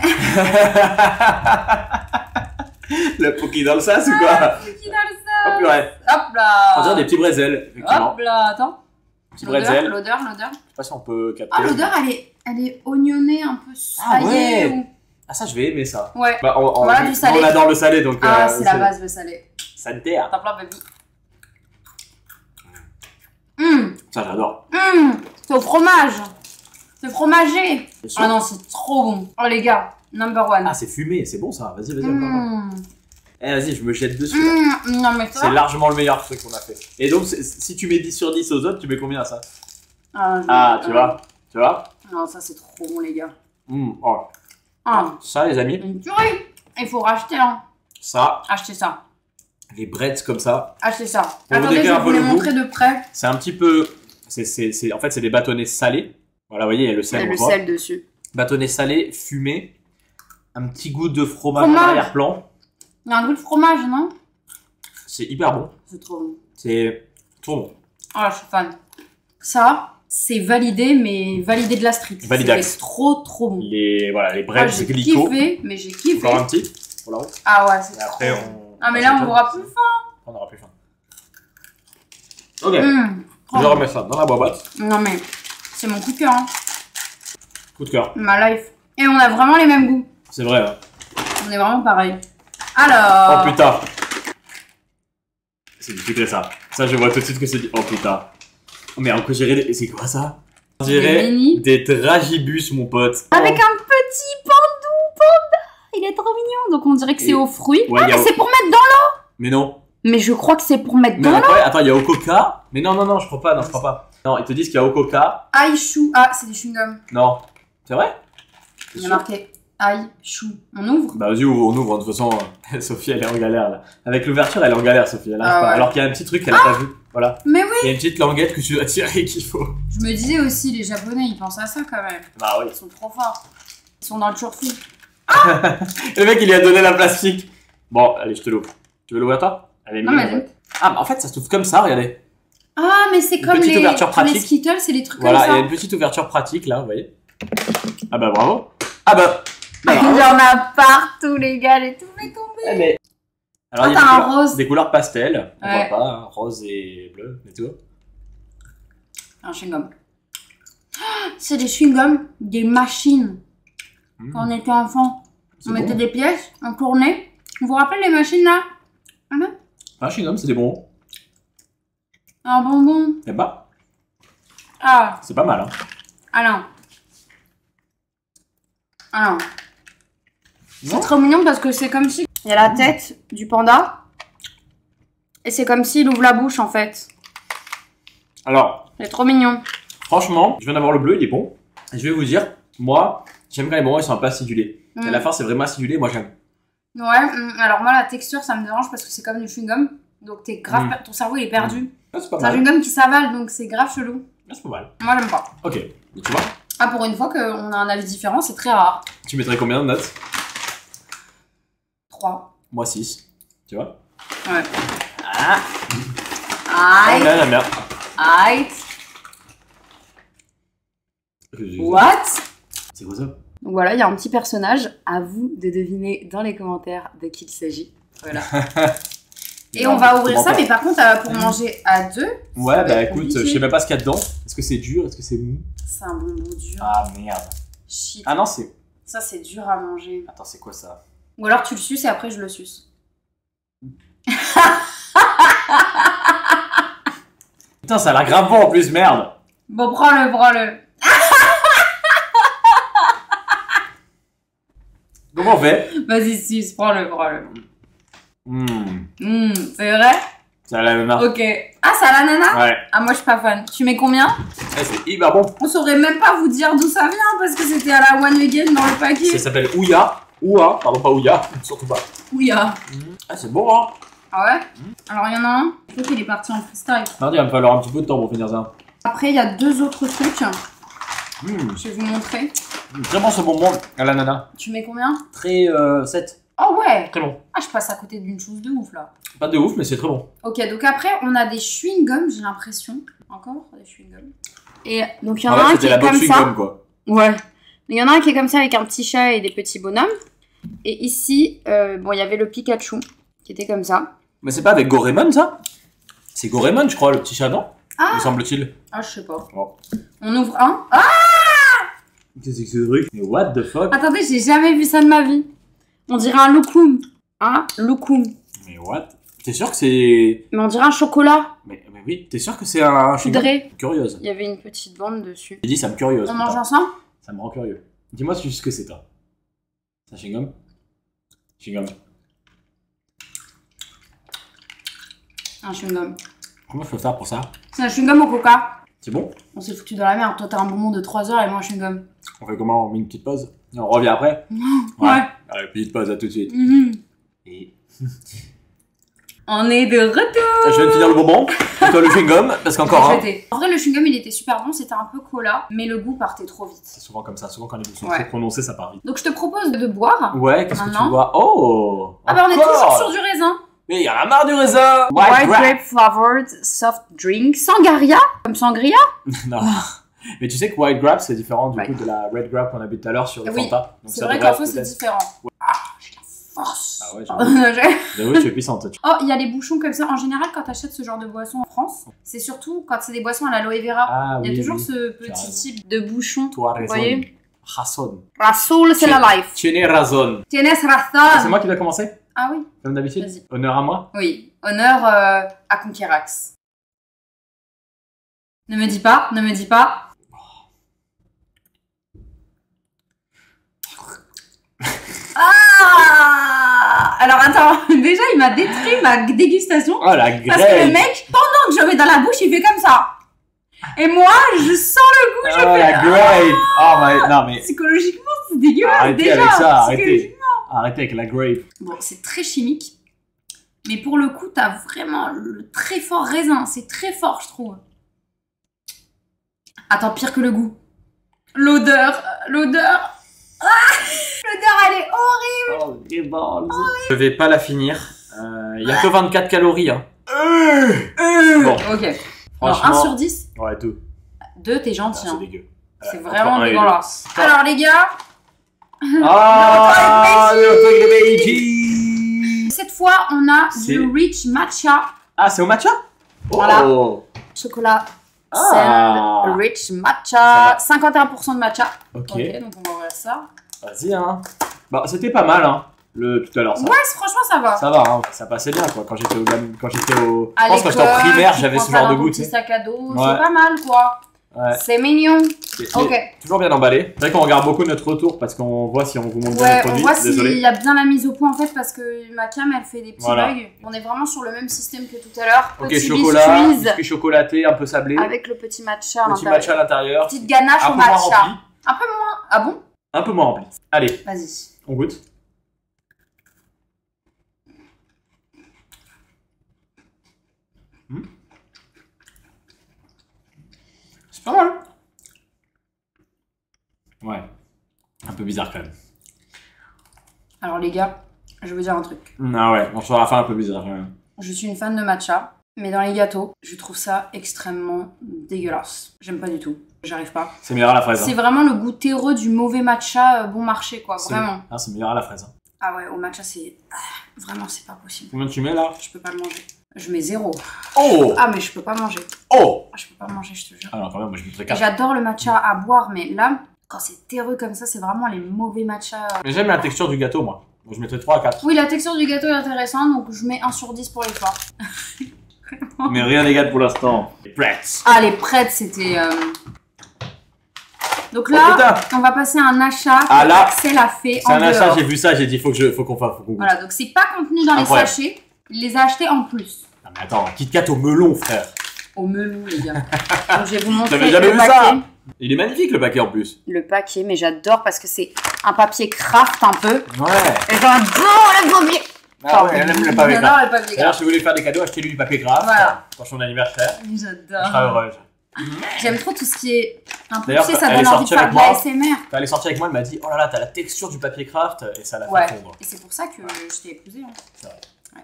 Le Pookie dans le sas ou quoi? Pookies dans le sas. Hop, ouais. Hop là. On dirait des petits bretzels, effectivement. Hop là, attends. Petits bretzels. L'odeur. Je sais pas si on peut capter. Ah, l'odeur, elle est oignonnée, un peu Ah saillée. ouais. Ah, ça, je vais aimer ça. Ouais. Bah, Voilà, du salé. On adore le salé, donc. Ah, c'est la base, le salé. Santé, hein. T'as plein, baby. Ça, j'adore. C'est au fromage. C'est fromagé. C'est sûr. Ah non, c'est trop bon. Oh les gars, number one. Ah, c'est fumé, c'est bon ça. Vas-y, encore. Eh, vas-y, je me jette dessus. là. Non mais ça. C'est largement le meilleur truc qu'on a fait. Et donc, si tu mets 10 sur 10 aux autres, tu mets combien à ça? Tu vois? Tu vois? Non, ça c'est trop bon les gars. Oh. Ah, Ça, les amis, une tuerie. Il faut racheter hein. ça, Acheter ça. les breads comme ça, Acheter ça. Pour vous Attendez, je décrire vais un vous peu les le goût. montrer de près. c'est un petit peu. En fait, c'est des bâtonnets salés. Voilà, vous voyez, il y a le Il y sel. a on le voit. sel dessus. Bâtonnets salés, fumés. Un petit goût de fromage en Fromage. arrière-plan. Il y a un goût de fromage, non? C'est hyper bon. C'est trop bon. C'est trop bon. Ah, je suis fan. Ça, c'est validé, mais validé de la street. Validax. C'est trop bon. Les Moi, breads j'ai Glico. kiffé, mais j'ai kiffé. Encore un petit. pour la route. Ah ouais, c'est Et après, trop... on... Ah mais là, on aura plus faim. On aura plus faim. Ok, Trop je bon. remets ça dans la boîte. Non mais, c'est mon coup de cœur, hein. Coup de cœur. Ma life. Et on a vraiment les mêmes goûts. C'est vrai, hein. On est vraiment pareil. Alors... Oh putain. C'est du sucré ça. Ça, je vois tout de suite que c'est du... Oh putain. Oh merde, on dirait des... C'est quoi ça? On dirait des dragibus, mon pote. Avec un petit panda. Il est trop mignon. Donc on dirait que c'est aux fruits. Ouais, ah mais c'est pour mettre dans l'eau. Mais non. Mais je crois que c'est pour mettre Mais dans l'eau. après, attends, il y a au coca. Mais non, non, non, je crois pas, non, je crois pas. Non, ils te disent qu'il y a au coca. Aïe chou. Ah, c'est des chewing-gums. Non. C'est vrai? Il y a marqué aïe chou. On ouvre? Bah vas-y, on ouvre, de toute façon, Sophie elle est en galère là. Avec l'ouverture elle est en galère Sophie, elle arrive pas. Ouais. Alors qu'il y a un petit truc qu'elle a pas vu, voilà. Mais oui. Il y a une petite languette que tu dois tirer qu'il faut. Je me disais aussi, les Japonais, ils pensent à ça quand même. Bah oui. Ils sont trop forts. Ils sont dans le turfu. Le mec il lui a donné la plastique. Bon, allez, je te l'ouvre. Tu veux l'ouvrir toi? Allez, Non, mets-le. mais... Ah, bah en fait ça se trouve comme ça, regardez. Ah, mais c'est Une comme petite ouverture les pratique. Skittles, c'est des trucs Voilà, il y comme a ça. une petite ouverture pratique là, vous voyez. Ah bah bravo. Ah bah. Il y en a partout, les gars, les tout fait tomber. Eh, mais... Alors, Ah, il y a t'as des un couleurs- rose. Des couleurs pastel, on Ouais. voit pas, hein, rose et bleu, et tout. Un chewing-gum. Ah, c'est des chewing-gums, des machines. Quand on était enfant, C'est on mettait bon. des pièces, on tournait. Vous vous rappelez les machines là? Ah non? Ah, chewing-gum, c'est des bonbons. Un bonbon. Eh bah, Ah, c'est pas mal, hein. ah non. Ah non. Non. C'est trop mignon parce que c'est comme si... Il y a la tête du panda. Et c'est comme s'il ouvre la bouche en fait. Alors, C'est trop mignon. franchement, je viens d'avoir le bleu, il est bon. Et je vais vous dire, moi, j'aime quand les bonbons, ils sont un peu acidulés. Et à la fin, c'est vraiment acidulé, moi j'aime. Ouais, alors moi la texture ça me dérange parce que c'est comme du chewing-gum. Donc t'es grave... ton cerveau il est perdu. Ah, c'est pas C'est un mal. chewing-gum qui s'avale donc c'est grave chelou. Ah, c'est pas mal. Moi j'aime pas. Ok, et tu vois, Ah pour une fois qu'on a un avis différent, c'est très rare. tu mettrais combien de notes? 3. Moi 6. Tu vois? Ouais. Ah, ah Aïe. la merde. Aïe. What? C'est quoi ça? Donc voilà, il y a un petit personnage. À vous de deviner dans les commentaires de qui il s'agit. Voilà. Et on va ouvrir ça, mais par contre, pour manger à deux. Ouais, ça va bah être écoute, compliqué. je sais même pas ce qu'il y a dedans. Est-ce que c'est dur? Est-ce que c'est mou? C'est un bonbon dur. Ah merde. Shit. Ah non, c'est. Ça, c'est dur à manger. Attends, c'est quoi ça? Ou alors tu le suces et après je le suce. Putain, ça a l'air grave bon en plus, merde! Bon, prends-le, prends-le. Comment on fait? Vas-y, suce, prends-le, prends-le. Mmh, C'est vrai? ça a la même marque. Ok. Ah, c'est à l'ananas? Ouais, Ah, moi je suis pas fan. Tu mets combien? ouais, c'est hyper bon. On saurait même pas vous dire d'où ça vient parce que c'était à la One Again dans le paquet. Ça s'appelle Ouya. Ouya, pardon, pas Ouya, surtout pas. Ouya. Ah, c'est bon, hein? Ah ouais? Alors il y en a un. Je crois qu'il est parti en freestyle. Mardi, il va me falloir un petit peu de temps pour finir ça. Après, il y a deux autres trucs. Mmh, Je vais vous montrer. vraiment ce bonbon à l'ananas. Tu mets combien? Très 7. Oh ouais! Très bon. Ah, je passe à côté d'une chose de ouf là. Pas de ouf, mais c'est très bon. Ok, donc après, on a des chewing-gums, j'ai l'impression. Encore des chewing-gums. Et donc il y en Ah a ouais, un qui c'était la est bonne comme ça. chewing-gum, quoi. Ouais. Il y en a un qui est comme ça avec un petit chat et des petits bonhommes. Et ici, bon, il y avait le Pikachu qui était comme ça. Mais c'est pas avec Goraemon, ça? C'est Goraemon, je crois, le petit chat, non? Ah! Me semble-t-il. Ah, je sais pas. Oh. On ouvre un. Ah! Qu'est-ce que c'est que ce truc? Mais what the fuck? Attendez, j'ai jamais vu ça de ma vie. On dirait un loukoum. Un loukoum. Mais what? T'es sûr que c'est... Mais on dirait un chocolat Mais oui, t'es sûr que c'est un chewing-gum? poudré. Curieuse. Il y avait une petite bande dessus. J'ai dit, ça me curieuse. On putain. mange ensemble? Ça me rend curieux. Dis-moi ce que c'est, toi. C'est un chewing-gum? Chewing-gum. Un chewing-gum. Comment je peux faire pour ça? C'est un chewing-gum au coca. C'est bon? On s'est foutu dans la merde. Toi, t'as un bonbon de 3 heures et moi un chewing-gum. On fait comment? On met une petite pause? Et on revient après? Ouais. Allez, petite pause, à tout de suite. Mhm. Et... On est de retour. Je viens de finir le bonbon. Et toi, le chewing-gum, parce qu'encore un. En vrai, le chewing-gum, il était super bon. C'était un peu cola, mais le goût partait trop vite. C'est souvent comme ça. Souvent, quand les mots sont Ouais. trop prononcés, ça part vite. Donc, je te propose de boire. Ouais, qu'est-ce que tu Maintenant. vois? Oh! Ah bah, on est encore toujours sur du raisin. Mais il y en a marre du raisin! White grape flavored soft drink. Sangaria. Comme sangria. Non. Mais tu sais que white grape, c'est différent du Ouais. coup de la red grape qu'on a bu tout à l'heure sur le Oui, Fanta. Donc C'est ça vrai devrait qu'en fait, c'est peut-être- différent. force. Ah ouais, Oh, j'avoue, tu es puissante. il y a les bouchons comme ça. En général, quand tu achètes ce genre de boisson en France, c'est surtout quand c'est des boissons à l'aloe vera. Ah Il y a oui, toujours oui. ce Tu as petit raison. type de bouchon. Tu as Vous raison. voyez Razón. La soul, c'est la life. Tienes razón. Tienes C'est razón. moi qui dois commencer, Ah oui. comme d'habitude. Vas-y. Honneur à moi. Oui. Honneur à Conquerax. Ne me dis pas, ne me dis pas. Ah! Alors attends, déjà il m'a détruit ma dégustation. Oh la Parce que le grape. mec, pendant que je mets dans la bouche, il fait comme ça. Et moi, je sens le goût, je Oh fais... la grape. Oh my... Non mais... Psychologiquement, c'est dégueulasse Arrêtez déjà. avec ça, arrêtez. Psychologiquement. Arrêtez avec la grape. Bon, c'est très chimique. Mais pour le coup, t'as vraiment le très fort raisin. C'est très fort, je trouve. Attends, pire que le goût. L'odeur. L'odeur. Ah, l'odeur, elle est horrible. Oh, les balls. Je vais pas la finir. Il y a que 24 calories. Hein. Bon, Ok. franchement... Alors, 1 sur 10. Ouais, 2. 2, t'es Ah, gentil. c'est Hein. dégueu. C'est Entre vraiment un et dégueulasse. deux. Alors, les gars, Ah, le truc de Meiji. cette fois, on a C'est- du Rich Matcha Ah, c'est au matcha. Voilà. Oh. chocolat. Ah. Sand Rich Matcha. 51% de matcha. Ok. Ok, donc on va ouvrir ça. Vas-y, hein. Bah, c'était pas mal, hein. Tout à l'heure, ça. Ouais, franchement, ça va. Ça va, hein. Ça passait bien, quoi. Quand j'étais au... À Je pense que quand j'étais en l'école, primaire, tu j'avais prends ce ça genre dans de ton goût, petit tu sais. sac à dos, Ouais. c'est pas mal, quoi. Ouais. C'est mignon. Mais Ok. toujours bien emballé. C'est vrai qu'on regarde beaucoup notre retour parce qu'on voit si on vous montre bien Ouais, les on produits. voit s'il Désolé. y a bien la mise au point en fait parce que ma cam elle fait des petits Voilà. bugs. On est vraiment sur le même système que tout à l'heure. Ok, Petit chocolat, biscuits biscuit chocolaté, un peu sablé. avec le petit matcha à Petit l'intérieur. matcha à l'intérieur. Petite ganache Un au peu moins matcha. rempli. Un peu moins. Ah bon? Un peu moins rempli. Allez, Vas-y. on goûte. C'est pas mal. Ouais. Un peu bizarre quand même. Alors les gars, je vais vous dire un truc. Ah ouais, on sur la fin un peu bizarre quand même. Je suis une fan de matcha, mais dans les gâteaux, je trouve ça extrêmement dégueulasse. J'aime pas du tout. J'arrive pas. C'est meilleur à la fraise. C'est Hein. vraiment le goût terreux du mauvais matcha bon marché quoi, vraiment. Ah, c'est meilleur à la fraise. Hein. Ah ouais, au matcha c'est... vraiment c'est pas possible. Combien tu mets là? Je peux pas le manger. Je mets 0. Oh. Ah mais je peux pas manger. Oh. Ah, je peux pas manger, je te jure. Alors quand même, moi je mettrais Et 4. j'adore le matcha à boire, mais là, quand c'est terreux comme ça, c'est vraiment les mauvais matchas. Mais j'aime la texture du gâteau moi. Donc je mettrais 3 à 4. Oui, la texture du gâteau est intéressante, donc je mets 1 sur 10 pour l'effort. Mais rien n'égale pour l'instant. Les Pretz. Ah, les prêtes, c'était... Donc Oh, là, putain. on va passer à un achat Ah, que là, Axel a fait C'est en un achat, dehors. j'ai vu ça, j'ai dit faut qu'on goûte. Voilà, donc c'est pas contenu dans les Incroyable. sachets, il les a achetés en plus. Ah mais attends, un Kit Kat au melon frère. Au melon, les gars. Donc je vais vous montrer J'avais jamais le vu paquet. ça. Il est magnifique le paquet en plus. Le paquet, mais j'adore parce que c'est un papier craft un peu. Ouais. Et j'adore le papier. Ah ouais, elle aime le papier J'adore craft. le papier D'ailleurs, craft. si vous voulez faire des cadeaux, achetez-lui du papier craft. Voilà. Pour son anniversaire. Je J'adore. serai heureuse. J'aime trop tout ce qui est un peu, D'ailleurs, tu sais, ça elle est donne envie de sortie faire avec de la moi. SMR. Quand elle est sortie avec moi, elle m'a dit oh là là, t'as la texture du papier craft et ça l'a Ouais. fait fondre. Et c'est pour ça que je t'ai épousée. Hein. C'est vrai. Ouais.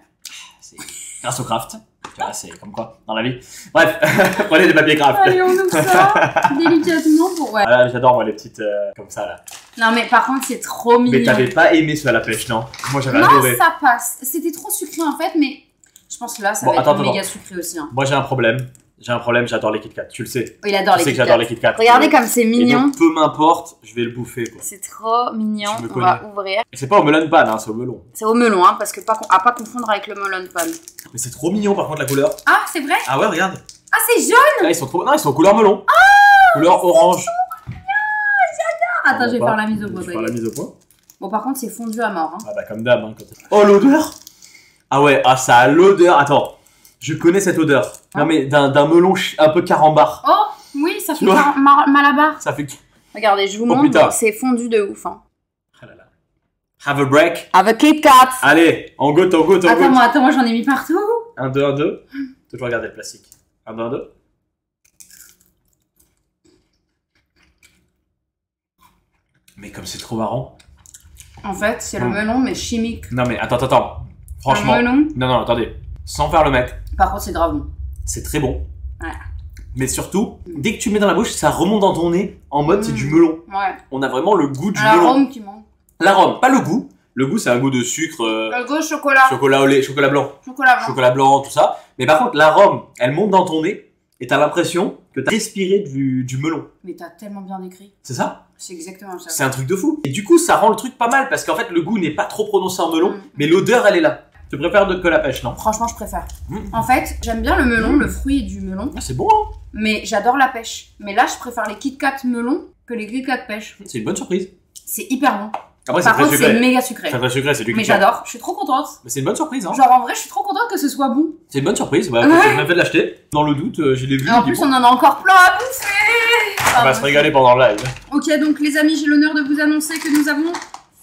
C'est grâce au craft. Tu vois, c'est comme quoi dans la vie. Bref, prenez des papiers craft. Allez, on ouvre ça délicatement pour... Ouais. Voilà, j'adore moi les petites comme ça là. Non, mais par contre, c'est trop mignon. Mais t'avais pas aimé ceux à la pêche, non? Moi j'avais Non, adoré. ça passe. C'était trop sucré en fait, mais je pense que là, ça Bon, va attends, être attends. méga sucré aussi. Hein. Moi j'ai un problème. J'adore les Kit Kat, tu le sais. Il adore Tu les sais Kit que j'adore Kat. les Kit Kat. Regardez comme c'est Et mignon. donc, peu m'importe, je vais le bouffer quoi. C'est trop mignon. Tu me On va connais. ouvrir. Et c'est pas au melon pan, hein, c'est au melon. C'est au melon, hein, parce que à pas confondre avec le melon pan. Mais c'est trop mignon par contre la couleur. Ah, c'est vrai? Ah ouais, regarde. Ah, c'est jaune. Là, ils sont trop... Non, ils sont couleur melon. Couleur orange. Attends, je vais Bon, faire la mise au point. Je vais faire la mise au point. Bon, par contre, c'est fondu à mort. Hein. Ah bah comme d'hab. Hein, Oh l'odeur. Ah ouais, ah ça a l'odeur. Attends, je connais cette odeur. Hein Non mais d'un melon un peu carambar. Oh, oui, ça Tu fait vois malabar. Ça fait... Regardez, je vous Oh, montre, putain. c'est fondu de ouf. Hein. Ah là là. Have a break. Avec Kit Kat. Allez, on goûte, on goûte, on goûte. Attends, moi j'en ai mis partout. 1, 2, 1, 2. Toujours regarder le plastique. 1, 2, 1, 2. Mais comme c'est trop marrant. En fait, c'est le melon, mais chimique. Non mais attends. Franchement. Un melon. Non, attendez. Sans faire le mec, Par contre, c'est grave bon. c'est très bon. Ouais. Mais surtout, dès que tu le mets dans la bouche, ça remonte dans ton nez en mode c'est du melon. Ouais. On a vraiment le goût du melon. L'arôme qui manque. L'arôme, pas le goût. Le goût, c'est un goût de sucre, Le goût chocolat. chocolat au lait, chocolat blanc. Chocolat blanc. Tout ça. Mais par contre, l'arôme, elle monte dans ton nez et t'as l'impression que t'as respiré du melon. Mais t'as tellement bien décrit. C'est ça? C'est exactement ça. C'est un truc de fou. Et du coup, ça rend le truc pas mal parce qu'en fait, le goût n'est pas trop prononcé en melon, Mm. mais l'odeur, elle est là. Tu préfères que la pêche, non? Franchement, je préfère. Mm. En fait, j'aime bien le melon, le fruit du melon, Ah, c'est bon, hein? mais j'adore la pêche. Mais là, je préfère les Kit Kat melon que les Kit Kat pêche. C'est une bonne surprise. C'est hyper bon. Après, c'est Par très contre, c'est sucré. méga sucré. C'est très sucré, c'est du Mais Kit Kat. j'adore, je suis trop contente. Mais c'est une bonne surprise, hein? Genre en vrai, je suis trop contente que ce soit bon. C'est une bonne surprise. Bah, Ouais. j'ai bien fait de l'acheter. Dans le doute, je l'ai vu. Et en j'ai dit, plus, bon, on en a encore plein à bouffer. on va se régaler pendant le live. Ok, donc les amis, j'ai l'honneur de vous annoncer que nous avons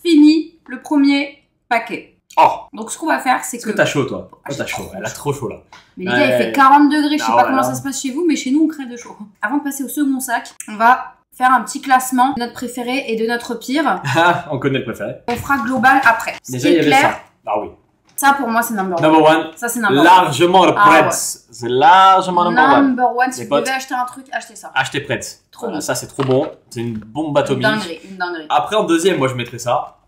fini le premier paquet. Oh! Donc ce qu'on va faire, c'est Est-ce que... que t'as chaud, toi? Ah, Oh, j'ai t'as chaud. trop Elle a trop chaud, là. Mais les gars, il Ouais. fait 40 degrés, je sais Ah pas ouais, comment là. ça se passe chez vous, mais chez nous, on crève de chaud. Avant de passer au second sac, on va faire un petit classement de notre préféré et de notre pire. Ah, on connaît le préféré. On fera global après. Ce Déjà, qui il y est avait clair, ça. Ah oui. ça pour moi, c'est number one. Number one. Ça, c'est number one. Largement le Ah Pretz. C'est largement number one. Number one, si Les vous potes. devez acheter un truc, achetez ça. Achetez Pretz. Trop Voilà, bon. ça, c'est trop bon. C'est une bombe Une atomique. dinguerie, une dinguerie. Après, en deuxième, moi, je mettrais ça.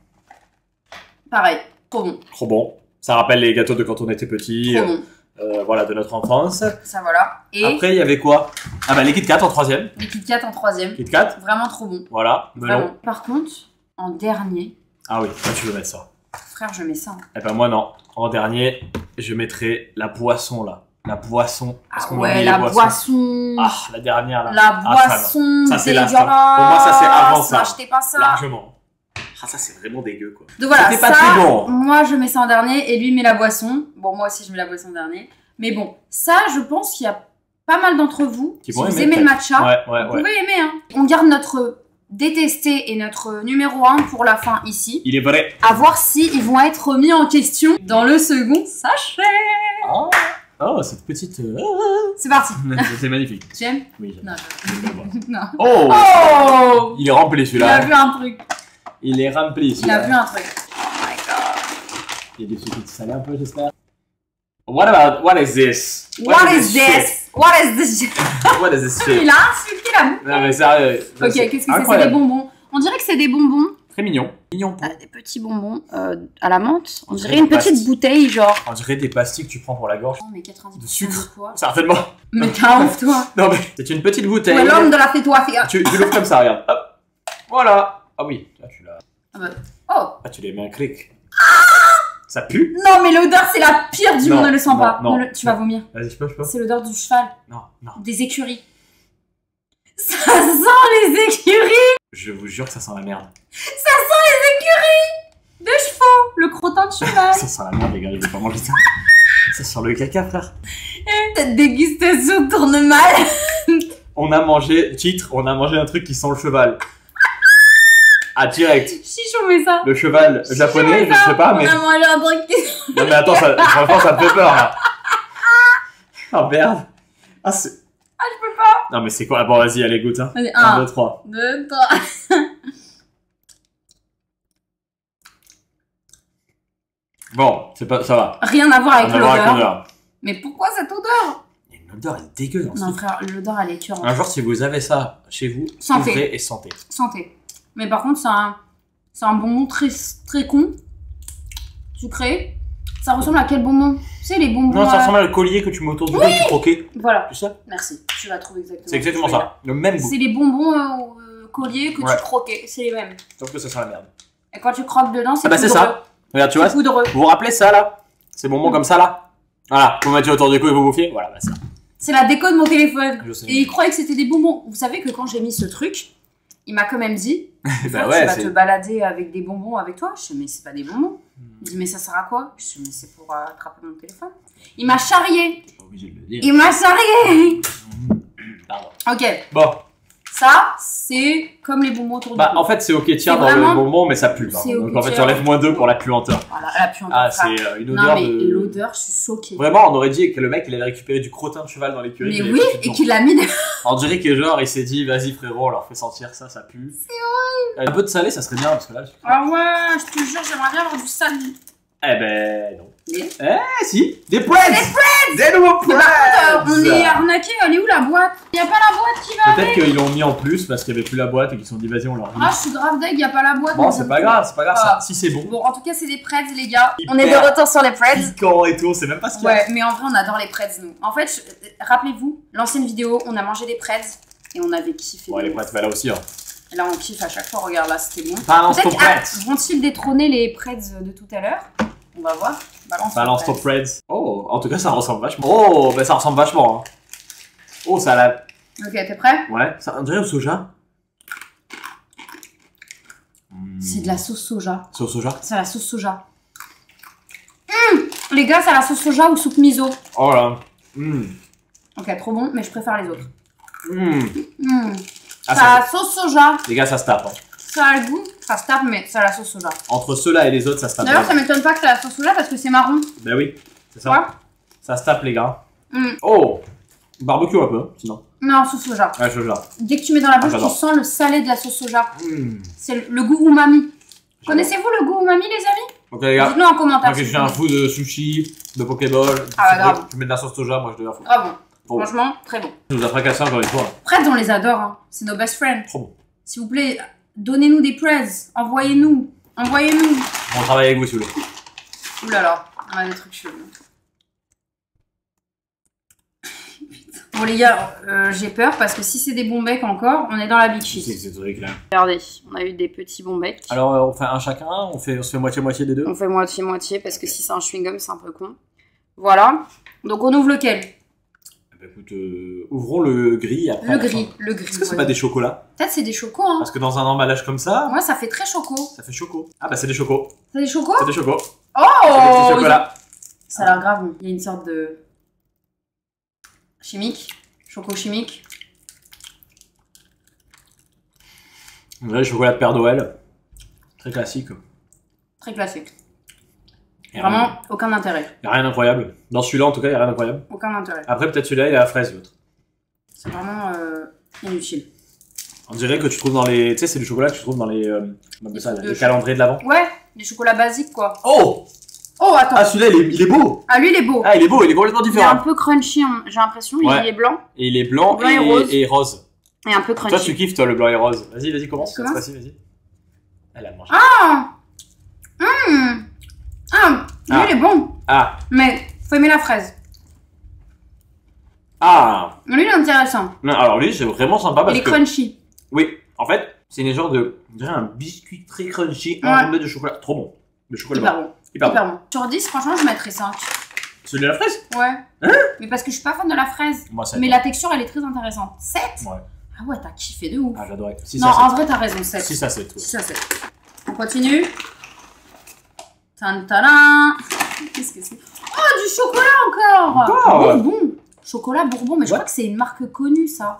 Pareil, trop bon, Trop bon. Ça rappelle les gâteaux de quand on était petit. trop bon. Voilà, de notre enfance. Ça, voilà. Et Après, il y avait quoi? Ah bah, les Kit Kat en troisième. les Kit Kat en troisième. Kit Kat. Vraiment trop bon. Voilà. Melon. Vraiment. Par contre, en dernier, Ah oui, là, tu veux mettre ça. frère, je mets ça. Hein. Eh ben, moi, non. En dernier, je mettrais la boisson, là. La boisson. Parce Ah qu'on ouais, oublie la les boisson. Ah, la dernière, là. La Ah, ça, boisson. Ça, c'est la dégueulasse. star. Pour moi, ça, c'est avant ça. N'achetez pas ça. Largement. Ah, ça, c'est vraiment dégueu, quoi. Donc voilà, C'était pas ça, très bon. moi je mets ça en dernier et lui met la boisson. Bon, moi aussi je mets la boisson en dernier. Mais bon, ça, je pense qu'il y a pas mal d'entre vous, Qui si vont vous aimer, aimez le peut-être. matcha, Ouais, vous ouais, ouais. pouvez aimer. Hein. On garde notre détesté et notre numéro 1 pour la fin ici. Il est vrai. À voir si ils vont être remis en question dans le second sachet. Oh, oh cette petite. C'est parti. C'est magnifique. Tu aimes? Oui, j'aime. Non, non. Oh, Oh, il est rempli il celui-là. a vu un truc. Il est rempli Il a celui-là. vu un truc. Oh my god. Il y a des trucs qui salés un peu, j'espère. What is this? What is this? What is this? shit? What is this shit? Il a insulté la bouche. Non mais sérieux. Ok, qu'est-ce que c'est? C'est des Incroyable. bonbons. On dirait que c'est des bonbons. Très mignon. Mignon pour. Des petits bonbons à la menthe. On dirait dirait une des petite pastilles. bouteille, genre. On dirait des pastilles que tu prends pour la gorge. Non, mais 90% De sucre. quoi? Certainement. Mais t'es un ouf, toi. Non mais c'est une petite bouteille. Ouais, l'homme de la fais-toi. Tu l'ouvres comme ça, regarde. Hop. Voilà. Ah oui. Là tu l'as. Oh. Ah tu les mets un cric. Ça pue. Non, mais l'odeur, c'est la pire du Non, monde, ne le sens non, pas. non. Tu vas vomir. Vas-y, je peux. C'est l'odeur du cheval, Non, non. des écuries. Ça sent les écuries Je vous jure que ça sent la merde. de chevaux, le crottin de cheval. Ça sent la merde, les gars, je vais pas manger ça. Ça sent le caca, frère. Cette dégustation tourne mal. On a mangé, titre, on a mangé un truc qui sent le cheval. Ah, direct. Chichon, mais ça. Le cheval japonais, je sais pas, mais. On a mangé un truc qui... Non, mais attends, franchement, ça me fait peur, là. Oh merde. Ah, c'est. Ah, je peux pas. Non, mais c'est quoi? Bon, vas-y, allez, goûte, hein. Vas-y, 1, 1, 2, 3. 2, 3. Bon, c'est pas, ça va. Rien à voir avec On va voir avec l'odeur. l'odeur. Mais pourquoi cette odeur? Il y a une odeur, elle est dégueu dans ce Non, truc. frère, l'odeur, elle est écœurante. Un jour, si vous avez ça chez vous, Santé. ouvrez et sentez. Santé. Mais par contre, c'est un bonbon très, très con. Sucré. Ça ressemble à quel bonbon? Tu sais, les bonbons... Non, ça ressemble à le collier que tu mets autour du cou et que tu croquais. Voilà. Tu sais? Merci. Tu vas trouver exactement. C'est exactement ce que je veux ça. Le même goût. dire. C'est les bonbons colliers que Ouais. tu croquais. C'est les mêmes. Sauf que ça sent la merde. Et quand tu croques dedans, c'est Ah bah c'est poudreux. ça. Regarde, tu vois, C'est poudreux. vous vous rappelez ça là? Ces bonbons comme ça là? Voilà, vous mettez autour du cou et vous bouffiez. Voilà, bah ça. C'est la déco de mon téléphone. Je sais. Et il croyait que c'était des bonbons. Vous savez que quand j'ai mis ce truc, il m'a quand même dit Bah Frère, ouais, tu vas c'est- te balader avec des bonbons avec toi. Je dis, mais c'est pas des bonbons. Il dit, mais ça sert à quoi? Je dis, mais c'est pour attraper mon téléphone. Il m'a charrié. Je suis pas obligé de le dire. Il m'a charrié. Pardon. Ok, Bon, ça, c'est comme les bonbons autour du bah cou. en fait c'est ok tiens C'est dans vraiment- le bonbon, mais ça pue. par C'est contre. ok Donc en fait tu tiers. enlèves -2 pour la puanteur. Voilà, la puante. Ah, c'est une Non, odeur mais de. l'odeur, je suis choquée. Vraiment, on aurait dit que le mec il avait récupéré du crottin de cheval dans l'écurie. Mais qu'il oui, avait foutu et dedans. qu'il l'a mis. On dirait que genre il s'est dit vas-y frérot, on leur fait sentir ça, ça pue. C'est horrible. Un peu de salé ça serait bien parce que là. Ah ouais, je te jure, j'aimerais bien avoir du sale. Eh ben non. Eh si, des Preds. Des nouveaux Preds. On est arnaqué, elle est où la boîte? Y a pas la boîte qui va Peut-être avec. qu'ils l'ont mis en plus parce qu'il n'y avait plus la boîte et qu'ils se sont dit vas-y on leur Ah, je suis grave deg, y a pas la boîte. Bon, donc c'est ça pas me- grave, c'est pas grave. Ah. Si c'est bon. Bon, en tout cas, c'est des Preds, les gars. Hyper On est de retour sur les Preds. Piquant et tout, on sait même pas ce qu'il y a. Ouais, mais en vrai, on adore les Preds, nous. En fait, rappelez-vous, l'ancienne vidéo, on a mangé des Preds et on avait kiffé. Ouais, les Preds, bah là aussi. Hein. Et là, on kiffe à chaque fois. Regarde, là, c'était bon. Balance ton Peut-être Preds. vont-ils détrôner les Preds de tout à l'heure? On va voir. Balance ton Preds. Oh, en tout cas, ça ressemble vachement. Oh, bah ça ressemble vachement. Hein. Oh, ça a la. Ok, t'es prêt? Ouais, ça on dirait au soja. C'est de la sauce soja. C'est au soja. C'est la sauce soja. Les gars, c'est la sauce soja ou soupe miso? Oh là. Ok, trop bon, mais je préfère les autres. Ah, C'est la sauce soja. Les gars, ça se tape. Hein. Ça a le goût, ça se tape, mais c'est la sauce soja. Entre ceux-là et les autres, ça se tape. D'ailleurs, ça m'étonne pas que c'est la sauce soja parce que c'est marron. Bah oui, c'est ça. Quoi? Ça se tape, les gars. Oh, barbecue un peu, hein, sinon. Non, sauce soja. Ouais, soja. Dès que tu mets dans la bouche, tu j'adore. sens le salé de la sauce soja. C'est le goût umami. Connaissez-vous le goût umami, les amis? Ok, les gars. Dites-nous en commentaire. Moi, je si suis vous un connaissez. fou de sushi, de pokéball. Ah, grave. Tu mets de la sauce soja, moi je deviens fou. Ah bon. Bon. Franchement, très bon. Ça nous a fracassé encore une fois. Preds, on les adore. Hein. C'est nos best friends. Trop bon. S'il vous plaît, donnez-nous des Preds. Envoyez-nous. Envoyez-nous. On travaille avec vous, s'il vous plaît. Ouh là là, on a des trucs chelous. Bon les gars, j'ai peur parce que si c'est des bons becs encore, on est dans la big Tu sais que shit. c'est ce truc là. Regardez, on a eu des petits bons becs. Alors, on fait un chacun, on se fait moitié-moitié des deux. On fait moitié-moitié parce que si c'est un chewing-gum, c'est un peu con. Voilà. Donc on ouvre lequel? Bah, écoute, ouvrons le gris après. Le à la gris, fin. le gris. Est-ce que c'est ouais. pas des chocolats? Peut-être c'est des chocos, hein. Parce que dans un emballage comme ça, Ouais, ça fait très choco. ça fait choco. Ah bah c'est des chocos. C'est des chocos? C'est des chocos. Oh C'est des petits chocolats. Ça a l'air grave bon. Il y a une sorte de... chimique. Choco chimique. On dirait le chocolat de Père Noël. Très classique. Très classique. Y a Vraiment, aucun intérêt. Y a rien d'incroyable. Dans celui-là, en tout cas, y a rien d'incroyable. Aucun intérêt. Après, peut-être celui-là, il est à la fraise, l'autre. C'est vraiment inutile. On dirait que tu trouves dans les. Tu sais, c'est du chocolat que tu trouves dans les. on appelle ça, trucs de les calendriers de l'avant. Ouais, des chocolats basiques, quoi. Oh! Oh, attends. Ah, celui-là, il est beau! Ah, lui, il est beau. Ah, il est beau, il est complètement Il est un différent. peu crunchy, hein, j'ai l'impression. Ouais. Il est blanc Et il est blanc, Blanc et rose. rose. et un peu Toi, crunchy. tu kiffes, toi, le blanc et rose. Vas-y, commence. Commence. Cette fois-ci, vas-y. Elle a mangé. Ah, lui, Ah. il est bon. Ah! Mais faut aimer la fraise. Ah! Lui, il est intéressant. Non, alors lui, c'est vraiment sympa parce Il est que. crunchy. Oui, en fait, c'est une genre de. On dirait un biscuit très crunchy, Ouais. enrobé de chocolat. Trop bon. De chocolat Hyper blanc. bon. Hyper bon. Hyper bon. Sur 10, franchement, je mettrais 5. Celui de la fraise? Ouais. Mais parce que je suis pas fan de la fraise. Moi, c'est. Mais la texture, elle est très intéressante. 7? Ouais. Ah ouais, t'as kiffé de ouf. Ah, j'adorais. 6 Non, à en 7. vrai, t'as raison, 7. 6 à 7, ouais. 6 à 7. On continue. Tantana. Qu'est-ce que c'est? Oh, du chocolat encore. Encore Bourbon. Chocolat Bourbon, mais je Ouais. crois que c'est une marque connue, ça.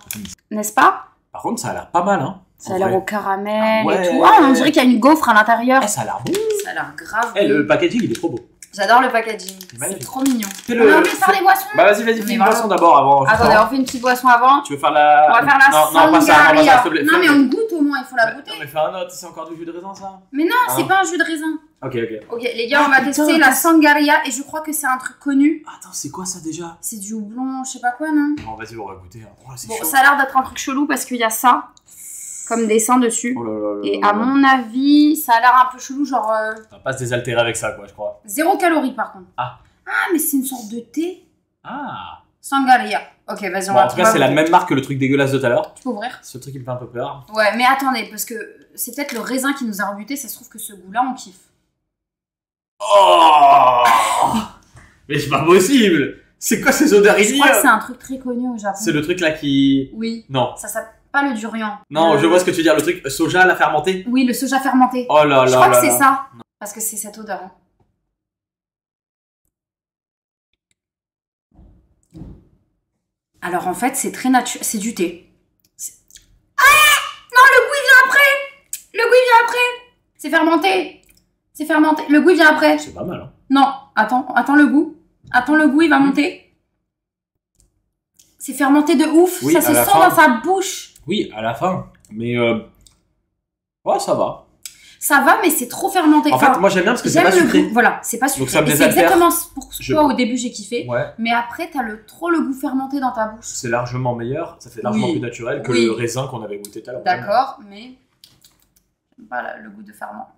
N'est-ce pas? Par contre, ça a l'air pas mal, hein. Ça a En l'air vrai. au caramel Ouais. et tout. Ah, on dirait qu'il y a une gaufre à l'intérieur. Eh, ça a l'air bon. Ça a l'air grave. Eh, bon. le packaging, il est trop beau. J'adore le packaging. C'est magnifique. trop mignon. Fais On le- a envie de faire des boissons? Bah, vas-y, Mais fais une voilà. boisson d'abord avant. juste Attendez, avant. on fait une petite boisson avant. Tu veux faire la. On va faire la Non, non, pas ça, non, pas ça, s'il te plaît. Non, mais on goûte au moins, il faut la Non, goûter. mais fais un autre, c'est encore du jus de raisin, ça. Mais non, Ah. c'est pas un jus de raisin. Ok. Ok, les gars, on va putain, tester la Sangaria et je crois que c'est un truc connu. Attends, c'est quoi ça déjà? C'est du houblon, je sais pas quoi, non? Bon, vas-y, on va goûter. Hein. Oh, c'est Bon, chaud. ça a l'air d'être un truc chelou parce qu'il y a ça comme dessin dessus. Oh là là là Et là à là. mon avis, ça a l'air un peu chelou, genre On va pas se désaltérer avec ça, quoi, je crois. 0 calories par contre. Ah. Ah, mais c'est une sorte de thé. Ah. Sangaria. Ok, vas-y, on Bon, va en tout cas, c'est la même marque que le truc dégueulasse de tout à l'heure. Tu peux ouvrir? Ce truc, il me fait un peu peur. Ouais, mais attendez, parce que c'est peut-être le raisin qui nous a rebuté, ça se trouve que ce goût-là, on kiffe. Oh. Mais c'est pas possible. C'est quoi ces odeurs Je crois que ignobles? c'est un truc très connu au Japon. C'est le truc là qui. Oui, Non. ça s'appelle pas le durian. Non, je vois ce que tu veux dire. Le truc soja, la fermenté. Oui, le soja fermenté. Oh là là. Je crois que là c'est là. ça. Parce que c'est cette odeur. Hein. Alors en fait, c'est très naturel. C'est du thé. Ah non, le goût il vient après. Le goût il vient après. C'est fermenté. C'est fermenté. Le goût il vient après. C'est pas mal, hein. Non, attends le goût. Attends le goût, il va monter. C'est fermenté de ouf. Oui, ça à se la sent fin. dans sa bouche. Oui, à la fin. Mais. Ouais, ça va. Ça va, mais c'est trop fermenté. En fait, moi j'aime bien parce que c'est pas sucré. Goût. Voilà, c'est pas sucré. Donc ça me c'est désaltère. exactement pourquoi au début j'ai kiffé. Ouais. Mais après, t'as trop le goût fermenté dans ta bouche. C'est largement meilleur, ça fait largement plus naturel que le raisin qu'on avait goûté tout à l'heure. D'accord, mais j'aime pas le goût de ferment.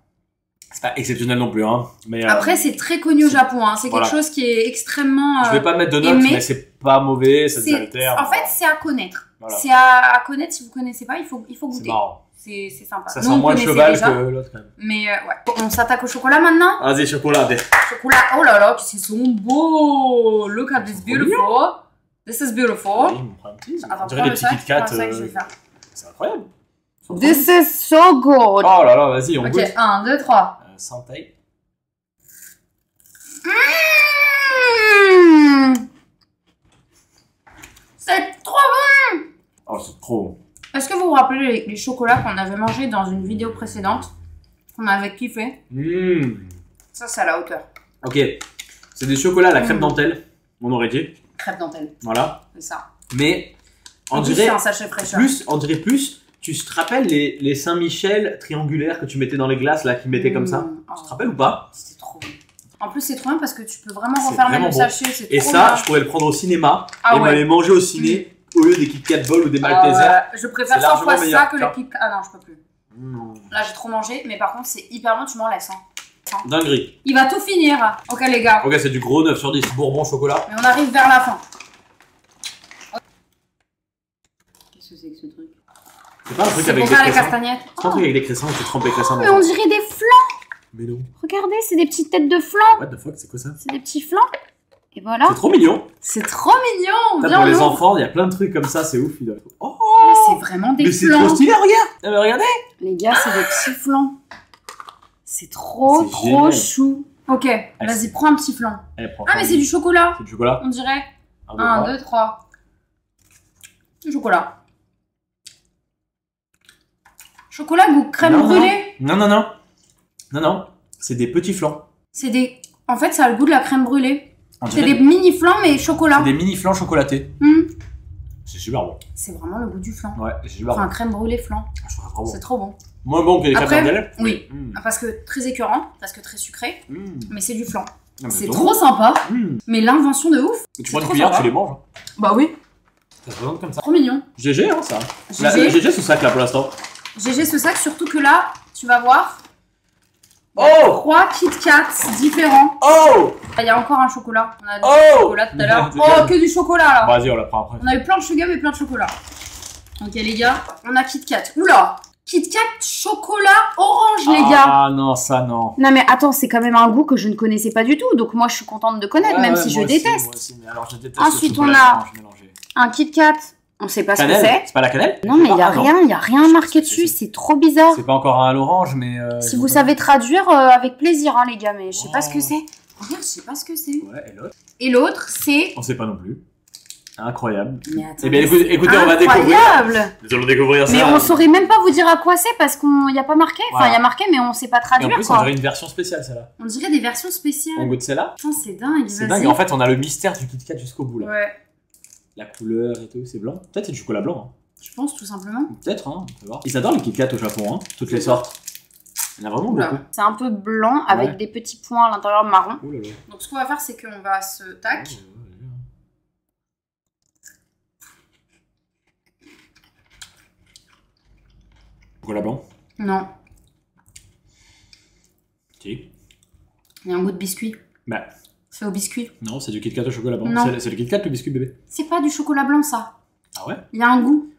C'est pas exceptionnel non plus, hein. Mais après, c'est très connu au Japon. Hein. C'est quelque chose qui est extrêmement. Je vais pas mettre de notes, mais c'est pas mauvais, ça désaltère. En fait, c'est à connaître. Voilà. C'est à connaître. Si vous connaissez pas, il faut goûter. C'est marrant. C'est sympa. Ça sent moins le cheval que l'autre quand même. Mais ouais. On s'attaque au chocolat maintenant. Vas-y, chocolat. Chocolat. Oh là là, qu'ils sont beaux. Look at this beautiful. This is beautiful. Oui, on prend un petit. On dirait des petits Kit Kat. C'est incroyable. This is so good. Oh là là, vas-y, on goûte. Ok, 1, 2, 3. Santé. C'est trop bon. Oh, c'est trop bon. Est-ce que vous vous rappelez les chocolats qu'on avait mangés dans une vidéo précédente, qu'on avait kiffé? Ça, c'est à la hauteur. Ok, c'est des chocolats à la crème dentelle, on aurait dit. Crème dentelle. Voilà. C'est ça. Mais on dirait un sachet fraîcheur. On dirait plus. Tu te rappelles les Saint-Michel triangulaires que tu mettais dans les glaces là, qui mettaient comme ça? Tu te rappelles ou pas? C'était trop bon. En plus, c'est trop bien parce que tu peux vraiment refermer le sachet. Et ça, je pourrais le prendre au cinéma et m'aller manger au ciné. Au lieu des Kit Kat Ball ou des Maltesers. Je préfère 100 fois ça que les Kit Kat. Ah non, je peux plus. Là, j'ai trop mangé, mais par contre, c'est hyper bon, tu m'en laisses. Hein. Dinguerie. Il va tout finir. Ok, les gars. Ok, c'est du gros 9 sur 10. Bourbon chocolat. Mais on arrive vers la fin. Qu'est-ce que c'est que ce truc? C'est pas un truc avec des cressins. C'est pas un truc avec des cressins où tu trempes les cressins dans. Mais on dirait des flancs. Mais non. Regardez, c'est des petites têtes de flancs. What the fuck, c'est quoi ça? C'est des petits flancs. Et voilà. C'est trop mignon. C'est trop mignon. Pour les enfants, il y a plein de trucs comme ça, c'est ouf. Oh, mais c'est vraiment des flancs. Mais c'est trop stylé, regarde. Regardez. Les gars, c'est des petits flancs. C'est trop chou. Ok, vas-y, prends un petit flan. Ah, mais c'est du chocolat. C'est du chocolat. On dirait. 1, 2, 3. Du chocolat. Chocolat goût crème brûlée. Non. C'est des petits flans. C'est des. En fait, ça a le goût de la crème brûlée. C'est des mini flans, mais chocolat. C'est des mini flans chocolatés. C'est super bon. C'est vraiment le goût du flan. Ouais, c'est super bon. Enfin, crème brûlée flan. Je trouve ça trop bon. C'est trop bon. Moins bon que les crèmes dentelles. Oui. Parce que très écœurant, parce que très sucré. Mais c'est du flan. C'est bon. trop sympa. Mais l'invention de ouf. Et tu prends une cuillère, tu les manges. Bah oui. Ça se présente comme ça. Trop mignon. GG, hein, ça. GG ce sac là pour l'instant. GG ce sac, surtout que là, tu vas voir. Oh! 3 Kit Kats différents. Oh! Il y a encore un chocolat. On a du chocolat tout à l'heure. Oh, que du chocolat là. Vas-y, on la prend après. On a eu plein de chewing-gum et plein de chocolat. Ok les gars, on a Kit Kat. Oula! Kit Kat chocolat orange les gars. Ah non, ça non. Non mais attends, c'est quand même un goût que je ne connaissais pas du tout. Donc moi je suis contente de connaître, même si je déteste. Moi aussi, mais alors je déteste. Ensuite on a un Kit Kat. On sait pas ce que c'est. C'est pas la cannelle? Non, mais il y a rien marqué dessus, c'est trop bizarre. C'est pas encore un à l'orange, mais. Si vous savez traduire, avec plaisir, hein, les gars, mais je sais pas ce que c'est. Regarde, je sais pas ce que c'est. Ouais, et l'autre? Et l'autre, c'est. On sait pas non plus. Incroyable. Mais attends. Eh bien, écoutez, on va découvrir. Incroyable! Nous allons découvrir ça. Mais on saurait même pas vous dire à quoi c'est parce qu'il y a pas marqué. Enfin, il y a marqué, mais on sait pas traduire. Et en plus, quoi. on dirait une version spéciale, celle-là. On dirait des versions spéciales. On goûte celle-là? Putain, c'est dingue. C'est dingue. En fait, on a le mystère du Kit Kat jusqu'au bout, là. Ouais. La couleur et tout, c'est blanc. Peut-être c'est du chocolat blanc. Hein. Je pense tout simplement. Peut-être, hein, on peut voir. Ils adorent les Kit Kat au Japon, hein, toutes les sortes. Il y en a vraiment beaucoup. C'est un peu blanc avec des petits points à l'intérieur marron. Ouh là là. Donc ce qu'on va faire, c'est qu'on va se tac. Chocolat blanc? Non. Si. Il y a un goût de biscuit. Bah. C'est au biscuit. Non, c'est du Kit Kat au chocolat blanc. C'est le Kit Kat le biscuit bébé. C'est pas du chocolat blanc ça. Ah ouais? Il y a un goût.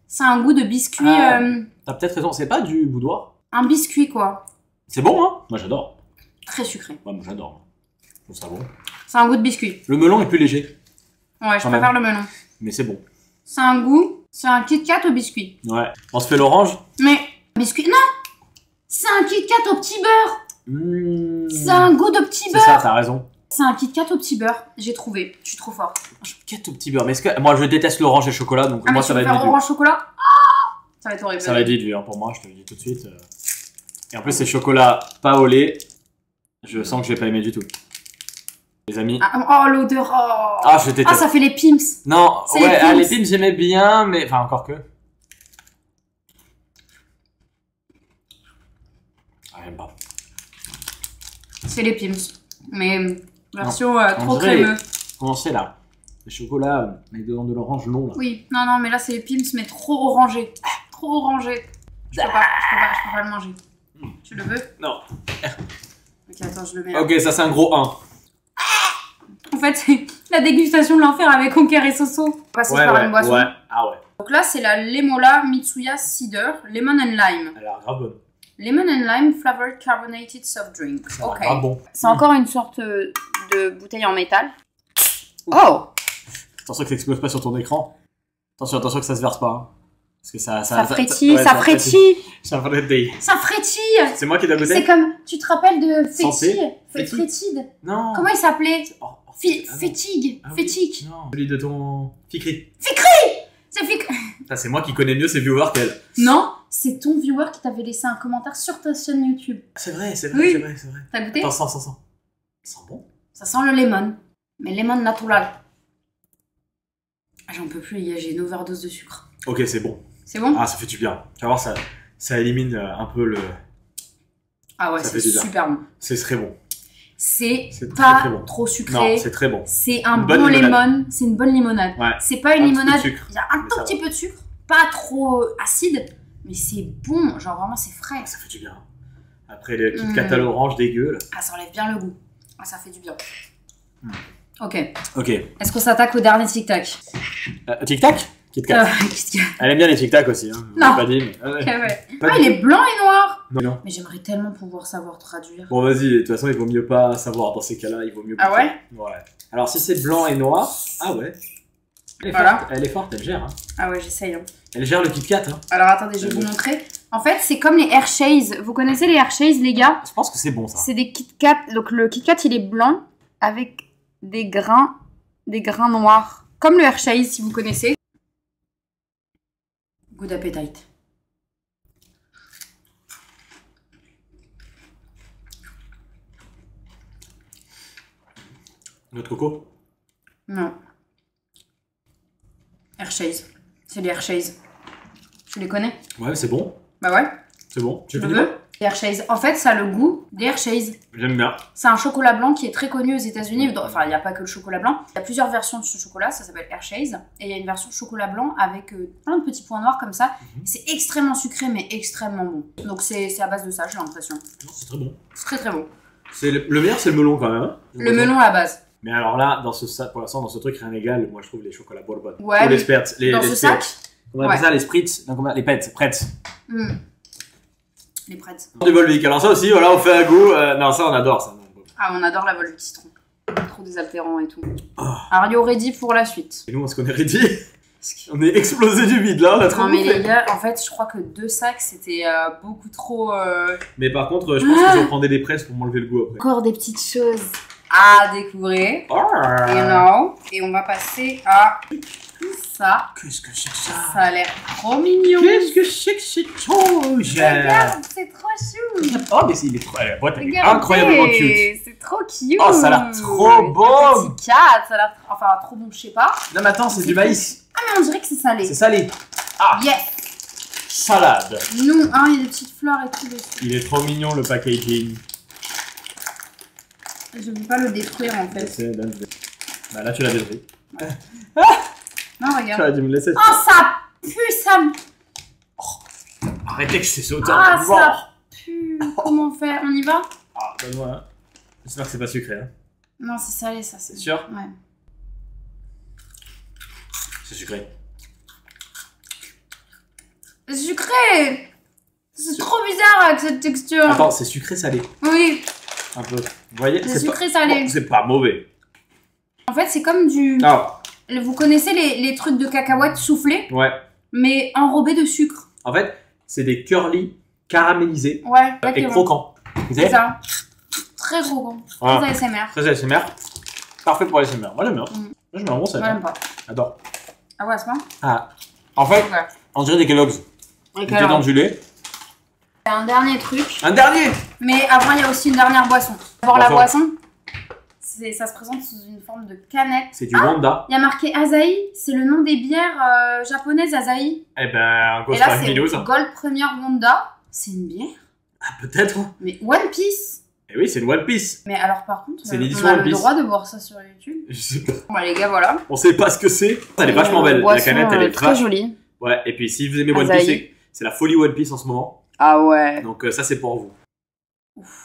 C'est un goût de biscuit. T'as peut-être raison, c'est pas du boudoir? Un biscuit quoi. C'est bon hein? Moi j'adore. Très sucré. Ouais, moi j'adore. Je trouve ça bon. C'est un goût de biscuit. Le melon est plus léger. Ouais, je préfère le melon. Mais c'est bon. C'est un goût. C'est un Kit Kat au biscuit. Ouais. On se fait l'orange? Mais biscuit non. C'est un Kit Kat au petit beurre. C'est un goût de petit beurre. C'est ça, t'as raison. C'est un Kit Kat au petit beurre. J'ai trouvé. Je suis trop fort. Un Kit Kat au petit beurre. Mais est-ce que moi je déteste l'orange et le chocolat, donc moi ça va être vite. Orange chocolat. Ça va être horrible. Ça va être vite vu hein, pour moi. Je te le dis tout de suite. Et en plus c'est chocolat pas au lait. Je sens que je vais pas aimer du tout. Les amis. Oh l'odeur. Oh. Ah je déteste. Ah ça fait les Pim's. Non. Ouais. Les Pim's j'aimais bien, mais enfin encore que. C'est les Pims. Mais version trop on dirait crémeux. Comment c'est là? Le chocolat avec dedans de l'orange long là. Oui, non, mais là c'est les Pims, mais trop orangé. Trop orangé. Je peux pas le manger. Tu le veux? Non. Ok, attends, je le mets là. Ok, ça c'est un gros 1. En fait, c'est la dégustation de l'enfer avec Conker et Soso. On va passer par une boisson. Ouais. Ah ouais. Donc là, c'est la Lemola Mitsuya Cider, Lemon and Lime. Elle a l'air grave bonne. Lemon and Lime Flavored Carbonated Soft Drink. Ça a l'air Ok. grave bon. C'est encore une sorte de bouteille en métal. Oh! Attention que ça explose pas sur ton écran. Attention que ça se verse pas. Hein. Parce que ça frétille, ouais, ça frétille. Ça frétille. Ça frétille. C'est moi qui dois goûter. C'est comme, tu te rappelles de Santé. Fétide? Fétide. Non. Comment il s'appelait? Fétique. Fétique. Non. Celui de ton Fikri. C'est Fikri. C'est moi qui connais mieux ses viewers qu'elle. Non, c'est ton viewer qui t'avait laissé un commentaire sur ta chaîne YouTube. C'est vrai. Oui. T'as goûté? Attends, sens. Ça sent bon. Ça sent le lemon. Mais lemon natural. Ah, j'en peux plus, j'ai une overdose de sucre. Ok, c'est bon. C'est bon? Ah, ça fait du bien. Tu vas voir, ça élimine un peu le... Ah ouais, c'est super bon. C'est très bon. C'est pas très bon. Trop sucré. Non, c'est très bon. C'est un bon lemon. C'est une bonne limonade. Ouais. C'est pas une limonade. Il y a un tout ça petit peu de sucre. Pas trop acide. Mais c'est bon. Genre vraiment, c'est frais. Ça fait du bien. Après, les Kit Kat à l'orange dégueu, là. Ah, ça enlève bien le goût. Ah, ça fait du bien. Ok. Ok. Est-ce qu'on s'attaque au dernier tic-tac? Tic-tac? Kit Kat. Elle aime bien les tic-tac aussi. Hein. Non. Pas dit, mais... Ouais. Ah, il est blanc et noir. Non. Mais j'aimerais tellement pouvoir savoir traduire. Bon, vas-y. De toute façon, il vaut mieux pas savoir. Dans ces cas-là, il vaut mieux... Ah ouais? Ouais. Alors, si c'est blanc et noir... Ah ouais. Elle est forte, elle gère. Hein. Ah ouais, j'essaye. Hein. Elle gère le Kit Kat. Hein. Alors, attendez, je vais vous montrer. En fait, c'est comme les Hershey's. Vous connaissez les Hershey's, les gars? Je pense que c'est bon, ça. C'est des Kit Kat. Donc, le Kit Kat, il est blanc avec des grains noirs. Comme le Hershey's, si vous connaissez. Good appetite. Notre coco? Non. Hershey's. C'est les Hershey's. Tu les connais? Ouais, c'est bon. Bah ouais. C'est bon. Tu veux? Les Hershey's. En fait, ça a le goût des Hershey's. J'aime bien. C'est un chocolat blanc qui est très connu aux États-Unis. Enfin, il n'y a pas que le chocolat blanc. Il y a plusieurs versions de ce chocolat. Ça s'appelle Hershey's. Et il y a une version chocolat blanc avec plein de petits points noirs comme ça. C'est extrêmement sucré, mais extrêmement bon. Donc, c'est à base de ça, j'ai l'impression. C'est très bon. C'est très très bon. Le meilleur, c'est le melon quand même. Hein, le melon à la base. Mais alors là, pour l'instant, dans ce truc, rien n'égale. Moi, je trouve les chocolats Bourbon. Ouais. Ou les Sperts. Dans ce sac? On appelle ça les Spritz. Les Pets. Les Pretz. Du Volvic. Alors ça aussi, voilà, on fait un goût. Non, ça, on adore ça. Ah, on adore la Volvic citron. Trop désaltérant et tout. Are you ready pour la suite? Et nous, est-ce qu'on est ready? On est explosé du vide là, on a trop mais bouffé. Les gars, en fait, je crois que 2 sacs, c'était beaucoup trop... Mais par contre, je pense que je reprendrai des presses pour m'enlever le goût après. Encore des petites choses à découvrir. Et on va passer à ça. Qu'est-ce que c'est que ça? Ça a l'air trop mignon. Qu'est-ce que c'est que c'est rouge? Regarde, c'est trop chou. Oh, mais il est trop... La boîte, elle est incroyablement cute. C'est trop cute. Oh, ça a l'air trop bon. Petit cat, ça a l'air... Enfin, trop bon, je sais pas. Non, mais attends, c'est du maïs. Ah, mais on dirait que c'est salé. C'est salé. Ah. Yes. Salade. Non, hein, il y a des petites fleurs et tout dessus. Il est trop mignon, le packaging. Je veux pas le détruire, en fait. Bah là, tu l'as détruit. Non, regarde. Tu aurais dû me laisser. Oh, ça pue, ça me... Arrêtez que c'est sautant. Ah, ça pue. Comment faire? On y va? Ah, donne-moi un. J'espère que c'est pas sucré. Hein. Non, c'est salé, ça. C'est sûr? Ouais. C'est sucré. C'est sucré. C'est trop bizarre avec cette texture. Attends, c'est sucré-salé. Oui. Un peu. Vous voyez? C'est sucré-salé. Bon, c'est pas mauvais. En fait, c'est comme du... Ah. Vous connaissez les trucs de cacahuètes soufflés? Ouais. Mais enrobés de sucre. En fait, c'est des curly caramélisés. Ouais, et croquants. C'est ça. Très croquant. Très ASMR. Très ASMR. Parfait pour ASMR. Moi, j'aime bien. Moi, je mets un bon set. Moi, j'aime pas. J'adore. Ah ouais, c'est pas? Ah. En fait, on dirait des Kellogg's. Des dans du lait. Un dernier truc. Un dernier. Mais avant, il y a aussi une dernière boisson. D'abord, la boisson. Ça se présente sous une forme de canette. C'est du Wanda. Il y a marqué Asahi. C'est le nom des bières japonaises Asahi. Eh ben, et là, c'est Gold Premier Wanda. C'est une bière? Ah, peut-être. Mais One Piece. Et oui, c'est une One Piece. Mais alors par contre, C'est l'édition on a One le Piece. droit de voir ça sur YouTube. Je sais pas. Bon les gars, voilà. On sait pas ce que c'est. Elle est vachement belle. La Boisson, canette, elle est très jolie. Ouais, et puis si vous aimez One Asahi. Piece, c'est la folie One Piece en ce moment. Ah ouais. Donc ça, c'est pour vous.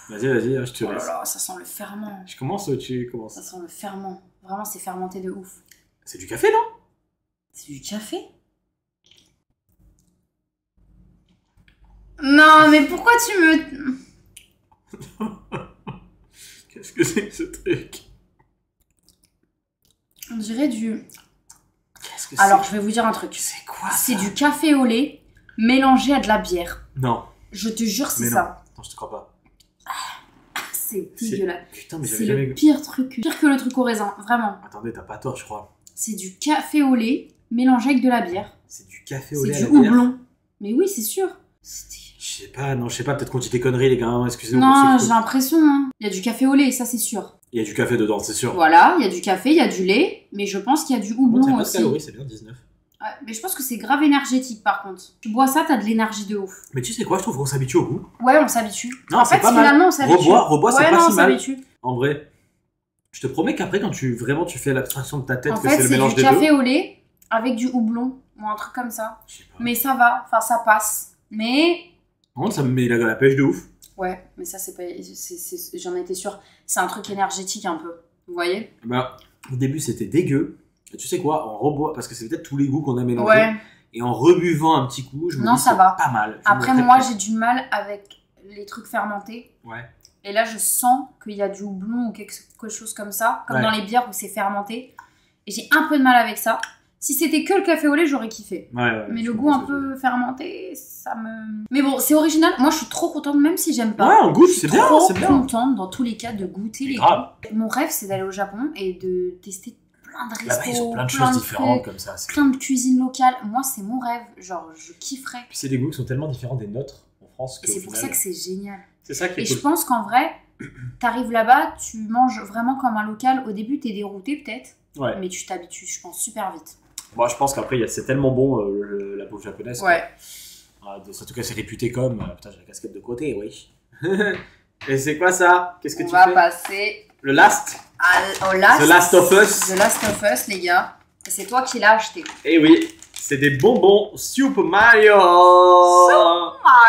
Vas-y, je te Oh là laisse. là, ça sent le ferment. Je commence ou tu commences? Ça sent le ferment. Vraiment, c'est fermenté de ouf. C'est du café, non? C'est du café? Non, mais pourquoi tu me... Qu'est-ce que c'est que ce truc? On dirait du... Qu'est-ce que c'est? Alors, je vais vous dire un truc. C'est quoi ça? C'est du café au lait mélangé à de la bière. Non. Je te jure, c'est Mais ça. Non, je te crois pas. C'est dégueulasse. Putain, mais C'est j'avais jamais le vu. pire truc. Pire que le truc au raisin, vraiment. Attendez, t'as pas tort, je crois. C'est du café au lait mélangé avec de la bière. C'est du café au lait C'est à du la bière. houblon. Mais oui, c'est sûr. Je sais pas, peut-être qu'on dit des conneries, les gars, hein, excusez-moi. Non, pour j'ai ce coup. l'impression. Hein. Il y a du café au lait, ça c'est sûr. Il y a du café dedans, c'est sûr. Voilà, il y a du café, il y a du lait, mais je pense qu'il y a du Bon, houblon t'as pas de aussi. calories, c'est bien 19. Ouais, mais je pense que c'est grave énergétique par contre. Tu bois ça, t'as de l'énergie de ouf. Mais tu sais quoi, je trouve qu'on s'habitue au goût. Ouais, on s'habitue. Non, En c'est fait, pas mal. finalement, on s'habitue. Rebois, c'est ouais, pas non, si on mal. s'habitue. En vrai, je te promets qu'après, quand tu fais l'abstraction de ta tête, En que fait, c'est le c'est mélange du des café deux. au lait avec du houblon ou un truc comme ça. Je sais pas. Mais ça va, enfin ça passe. Mais Par contre, ça me met la pêche de ouf. ouais, mais ça c'est pas, j'en étais sûre. C'est un truc énergétique un peu. Vous voyez? Bah, au début, c'était dégueu. Et tu sais quoi, on reboit, parce que c'est peut-être tous les goûts qu'on a mélangés. Ouais. Et en rebuvant un petit coup, je me Non, dis ça c'est va. pas mal. Je Après me moi, ferais- j'ai du mal avec les trucs fermentés. Ouais. Et là, je sens qu'il y a du houblon ou quelque chose comme ça, comme Ouais. dans les bières où c'est fermenté. Et j'ai un peu de mal avec ça. Si c'était que le café au lait, j'aurais kiffé. Ouais. Mais je le goût comprends un ce que tu veux peu fermenté, ça me... Mais bon, c'est original. Moi, je suis trop contente, même si j'aime dire. pas. Ouais, on goûte, c'est Je suis bien, trop c'est bien. contente, dans tous les cas, de goûter les Grave. goûts. Mon rêve, c'est d'aller au Japon et de tester plein de restos, Là-bas, ils ont plein de choses différentes trucs, comme ça. plein de cuisine locale. Moi, c'est mon rêve. Genre, je kifferais. Puis c'est des goûts qui sont tellement différents des nôtres en France Et que c'est pour ça que c'est génial. c'est ça qui Et est je cool. pense qu'en vrai, t'arrives là-bas, tu manges vraiment comme un local. Au début, t'es dérouté peut-être, Ouais. mais tu t'habitues, je pense, super vite. Moi, je pense qu'après, c'est tellement bon la bouffe japonaise. Ouais. En tout cas, c'est réputé comme. Putain, j'ai la casquette de côté, oui. Et c'est quoi ça? Qu'est-ce que On tu va fais? passer Le last? au Last. The Last of Us. The Last of Us, les gars. Et c'est toi qui l'as acheté. Eh oui, c'est des bonbons Super Mario.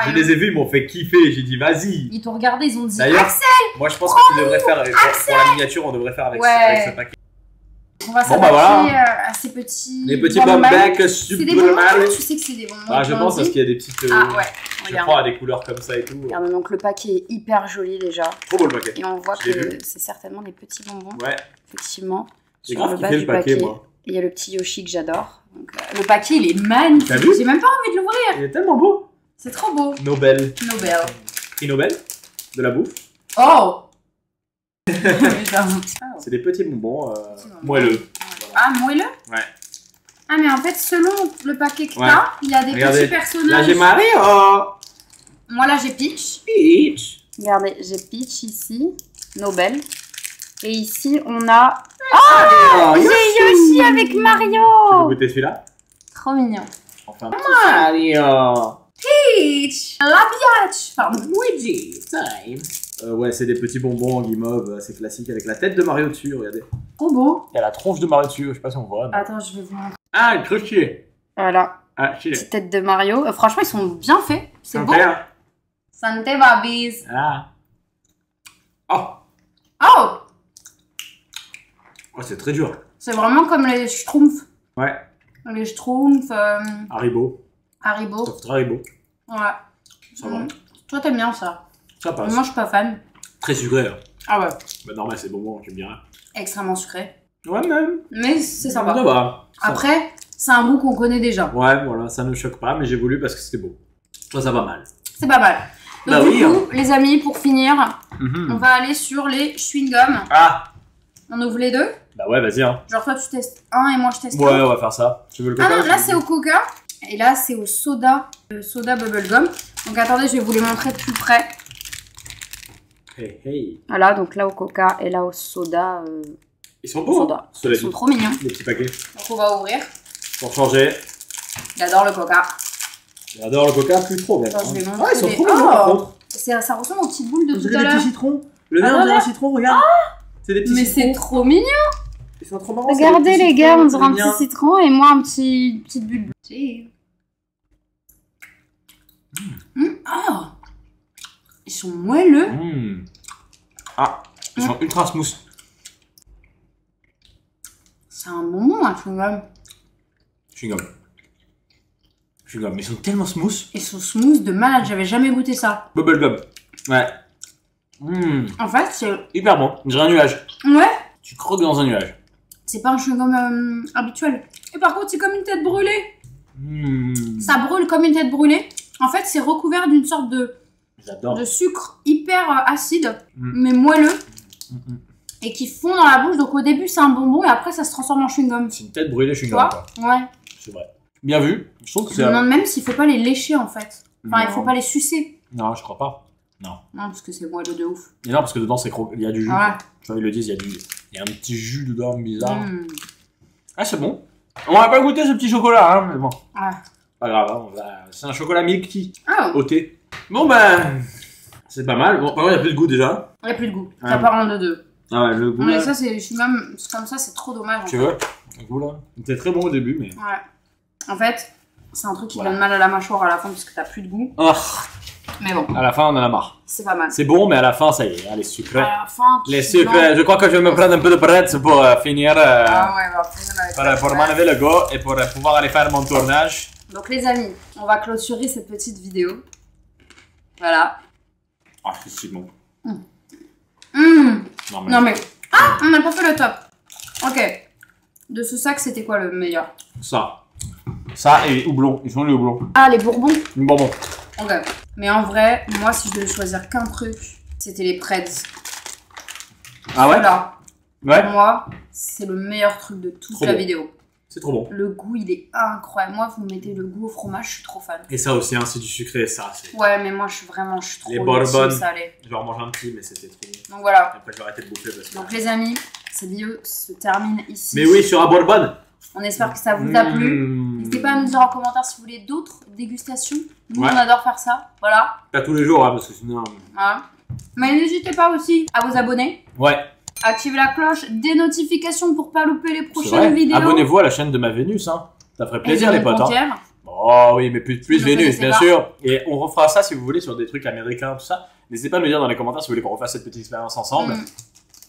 Je les ai vus, ils m'ont fait kiffer. J'ai dit, vas-y. Ils t'ont regardé, ils ont dit D'ailleurs, Axel. moi, je pense que tu devrais faire pour la miniature, on devrait faire avec, Ouais. avec ce paquet. On va Bon, s'attaquer bah voilà. à ces petits. Les petits bonbons. bombecs C'est des Super bonbons. Mario. Tu sais que c'est des bonbons. Ah, je pense parce qu'il y a des petites. Ah ouais. Je Regarde. crois à des couleurs comme ça et tout. Regarde, donc le paquet est hyper joli déjà. Trop beau le paquet. Et on voit Je l'ai que vu. c'est certainement des petits bonbons. Ouais. Effectivement. J'ai Sur grave le bas kiffé du le paquet, paquet, moi. il y a le petit Yoshi que j'adore. Donc, le paquet, il est magnifique. T'as vu J'ai même pas envie de l'ouvrir. Il est tellement beau. C'est trop beau. Nobel. Nobel. Prix Nobel de la bouffe. Oh. C'est des petits bonbons Petits bonbons. moelleux. Ah, moelleux. Ouais. Ah, mais en fait, selon le paquet que Ouais. t'as, il y a des Regardez. petits personnages. Là, j'ai Mario. Moi, là, j'ai Peach. Peach. Regardez, j'ai Peach ici, Nobel. Et ici, on a... Oh, J'ai Yoshi avec Tu veux Mario. goûter celui-là? Trop mignon. Enfin, Mario. Peach. La biatch. Pardon. Luigi, time. Ouais, c'est des petits bonbons en guimauve assez classiques avec la tête de Mario dessus, regardez. Trop beau. Il y a la tronche de Mario dessus, je sais pas si on voit. Attends, je vais vous montrer. Ah, le crochier. Voilà, Ah, chile. petite tête de Mario. Franchement, ils sont bien faits. C'est beau. Père. Santé, babies. Ah. Oh. Oh, Oh, c'est très dur. c'est vraiment comme les Schtroumpfs. Ouais. Les Schtroumpfs, Haribo. Haribo. Soft Haribo. Ouais. Ça va. Toi, t'aimes bien ça. Ça passe. Moi, je suis pas fan. Très sucré. Hein. Ah ouais. Bah, normal, c'est bonbon, j'aime bien. Extrêmement sucré. Ouais, même. Mais c'est sympa. Ça va. Ça Après, c'est un goût qu'on connaît déjà. va. Ouais, voilà, ça ne choque pas, mais j'ai voulu parce que c'était beau. Ça va mal. C'est pas mal. Donc, Bah du oui, coup, les amis, pour finir, Mhm. on va aller sur les chewing-gums. Ah. On ouvre les deux. Bah ouais, vas-y, hein. Genre, toi, tu testes un et moi, je teste Ouais, un. on va faire ça. Tu veux le Ah coca non, ou là, tu c'est veux- au coca. Et là, c'est au soda. Le soda bubblegum. Donc, attendez, je vais vous les montrer de plus près. Hey, hey. Voilà, donc là, au coca et là, au soda. Ils sont beaux, Soda. hein. Cela Ils sont dit. trop mignons. Les petits paquets. Donc, on va ouvrir. Pour changer. J'adore le coca. J'adore le coca, plus trop, même. Attends, je vais Ah, montrer ils sont les- trop mignons, par Oh. contre. Ça ressemble aux petites boules de On tout dirait à des l'heure. petits citrons. Le nez, on dirait un citron, regarde. C'est des petits Mais citrons. c'est trop mignon. Ils sont trop marrants. Regardez c'est des les petits gars, citrons, on dirait un c'est bien. petit citron et moi un petite bulle bleue. Ah, ils sont moelleux. Ah, ils sont ultra smooth. C'est un bonbon, un chewing-gum. Chewing-gum. Chewing-gum, mais ils sont tellement smooth. Ils sont smooth de malade, j'avais jamais goûté ça. Bubblegum. Ouais. En fait, c'est... Hyper bon. On dirait un nuage. Ouais, Tu croques dans un nuage. c'est pas un chewing-gum habituel. Et par contre, c'est comme une tête brûlée. Ça brûle comme une tête brûlée. En fait, c'est recouvert d'une sorte de J'adore. sucre hyper acide, mais moelleux, et qui fond dans la bouche. Donc au début, c'est un bonbon, et après, ça se transforme en chewing-gum. C'est une tête brûlée Tu chewing-gum, vois? quoi. Ouais. C'est vrai. Bien vu. Je trouve que Je c'est... me demande même s'il faut pas les lécher, en fait. Enfin, il Non. faut pas les sucer. Non, je crois pas. Non, parce que c'est moelleux de ouf. Et non, parce que dedans, il y a du jus. Ah Tu vois, ils le disent, il y a un petit jus dedans bizarre. ouais. Ah, c'est bon. On va pas goûter ce petit chocolat, hein, mais bon. Ah. Pas grave, hein, c'est un chocolat milk tea Ah, au thé. Bon, ben, c'est pas mal. Bon, par contre, il n'y a plus de goût déjà. il n'y a plus de goût. Ah. Ça part en deux. Ah ouais, le goût. Mais là. ça, c'est comme ça, c'est trop dommage. Tu veux le goût là? Il était très bon au début, mais. Ouais. En fait, c'est un truc qui Voilà. donne mal à la mâchoire à la fin parce que t'as plus de goût. Ah, Mais bon, à la fin, on en a marre. c'est pas mal. C'est bon, mais à la fin, ça y est, les sucrés. À la fin, Les tu sucres, lances- je crois que je vais me prendre un peu de pretz pour finir. Ah ouais, bah, finir avec Pour ça. m'enlever le go et pour pouvoir aller faire mon tournage. Donc les amis, on va clôturer cette petite vidéo. Voilà. Ah, c'est si bon. Non mais... Ah, on n'a pas fait le top. Ok. De ce sac, c'était quoi le meilleur? Ça. Ça et houblon. Ils sont les houblons. Ah, les bourbons. Bonbon. Ok. Mais en vrai, moi, si je devais choisir qu'un truc, c'était les Preds. Ah ouais? Voilà. Ouais. Pour moi, c'est le meilleur truc de toute Trop la bon. vidéo. C'est trop bon. Le goût, il est incroyable. Moi, vous mettez le goût au fromage, je suis trop fan. Et ça aussi, hein, c'est du sucré, ça. Ouais, mais moi, je suis trop Les team Bourbon. salé. Je vais en manger un petit, mais c'était trop bon. Donc voilà. Après, je vais arrêter de bouffer parce que. Donc les amis, cette vidéo se termine ici. Mais oui, sur un Bourbon. On espère que ça vous a plu. N'hésitez pas à nous dire en commentaire si vous voulez d'autres dégustations. Nous, Ouais. on adore faire ça. Voilà. Pas tous les jours, hein, parce que sinon. Voilà. Mais n'hésitez pas aussi à vous abonner. Ouais. Activez la cloche des notifications pour pas louper les C'est prochaines vrai. vidéos. Abonnez-vous à la chaîne de ma Vénus, hein. Ça ferait plaisir, les potes. Hein. Hein. Oh oui, mais plus Je le Vénus, connaissais bien pas. sûr. Et on refera ça si vous voulez sur des trucs américains, tout ça. N'hésitez pas à nous dire dans les commentaires si vous voulez qu'on refasse cette petite expérience ensemble.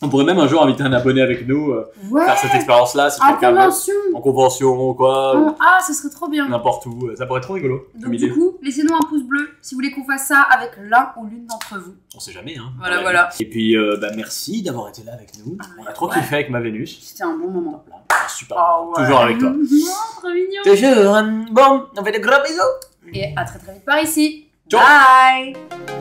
On pourrait même un jour inviter un abonné avec nous, Ouais. faire cette expérience-là, si En quelqu'un veut. convention. En convention ou quoi, Ah, ça serait trop bien. ou n'importe où. Ça pourrait être trop rigolo. Donc comme du idée. coup, laissez-nous un pouce bleu si vous voulez qu'on fasse ça avec l'un ou l'une d'entre vous. On sait jamais, hein. Voilà, Ouais. voilà. Et puis, merci d'avoir été là avec nous. On a trop Ouais. kiffé avec ma Vénus. C'était un bon moment. Super. Oh, ouais. Toujours avec toi. Oh, trop mignon. Toujours. Bon, on fait de gros bisous. Et à très très vite par ici. Ciao. Bye.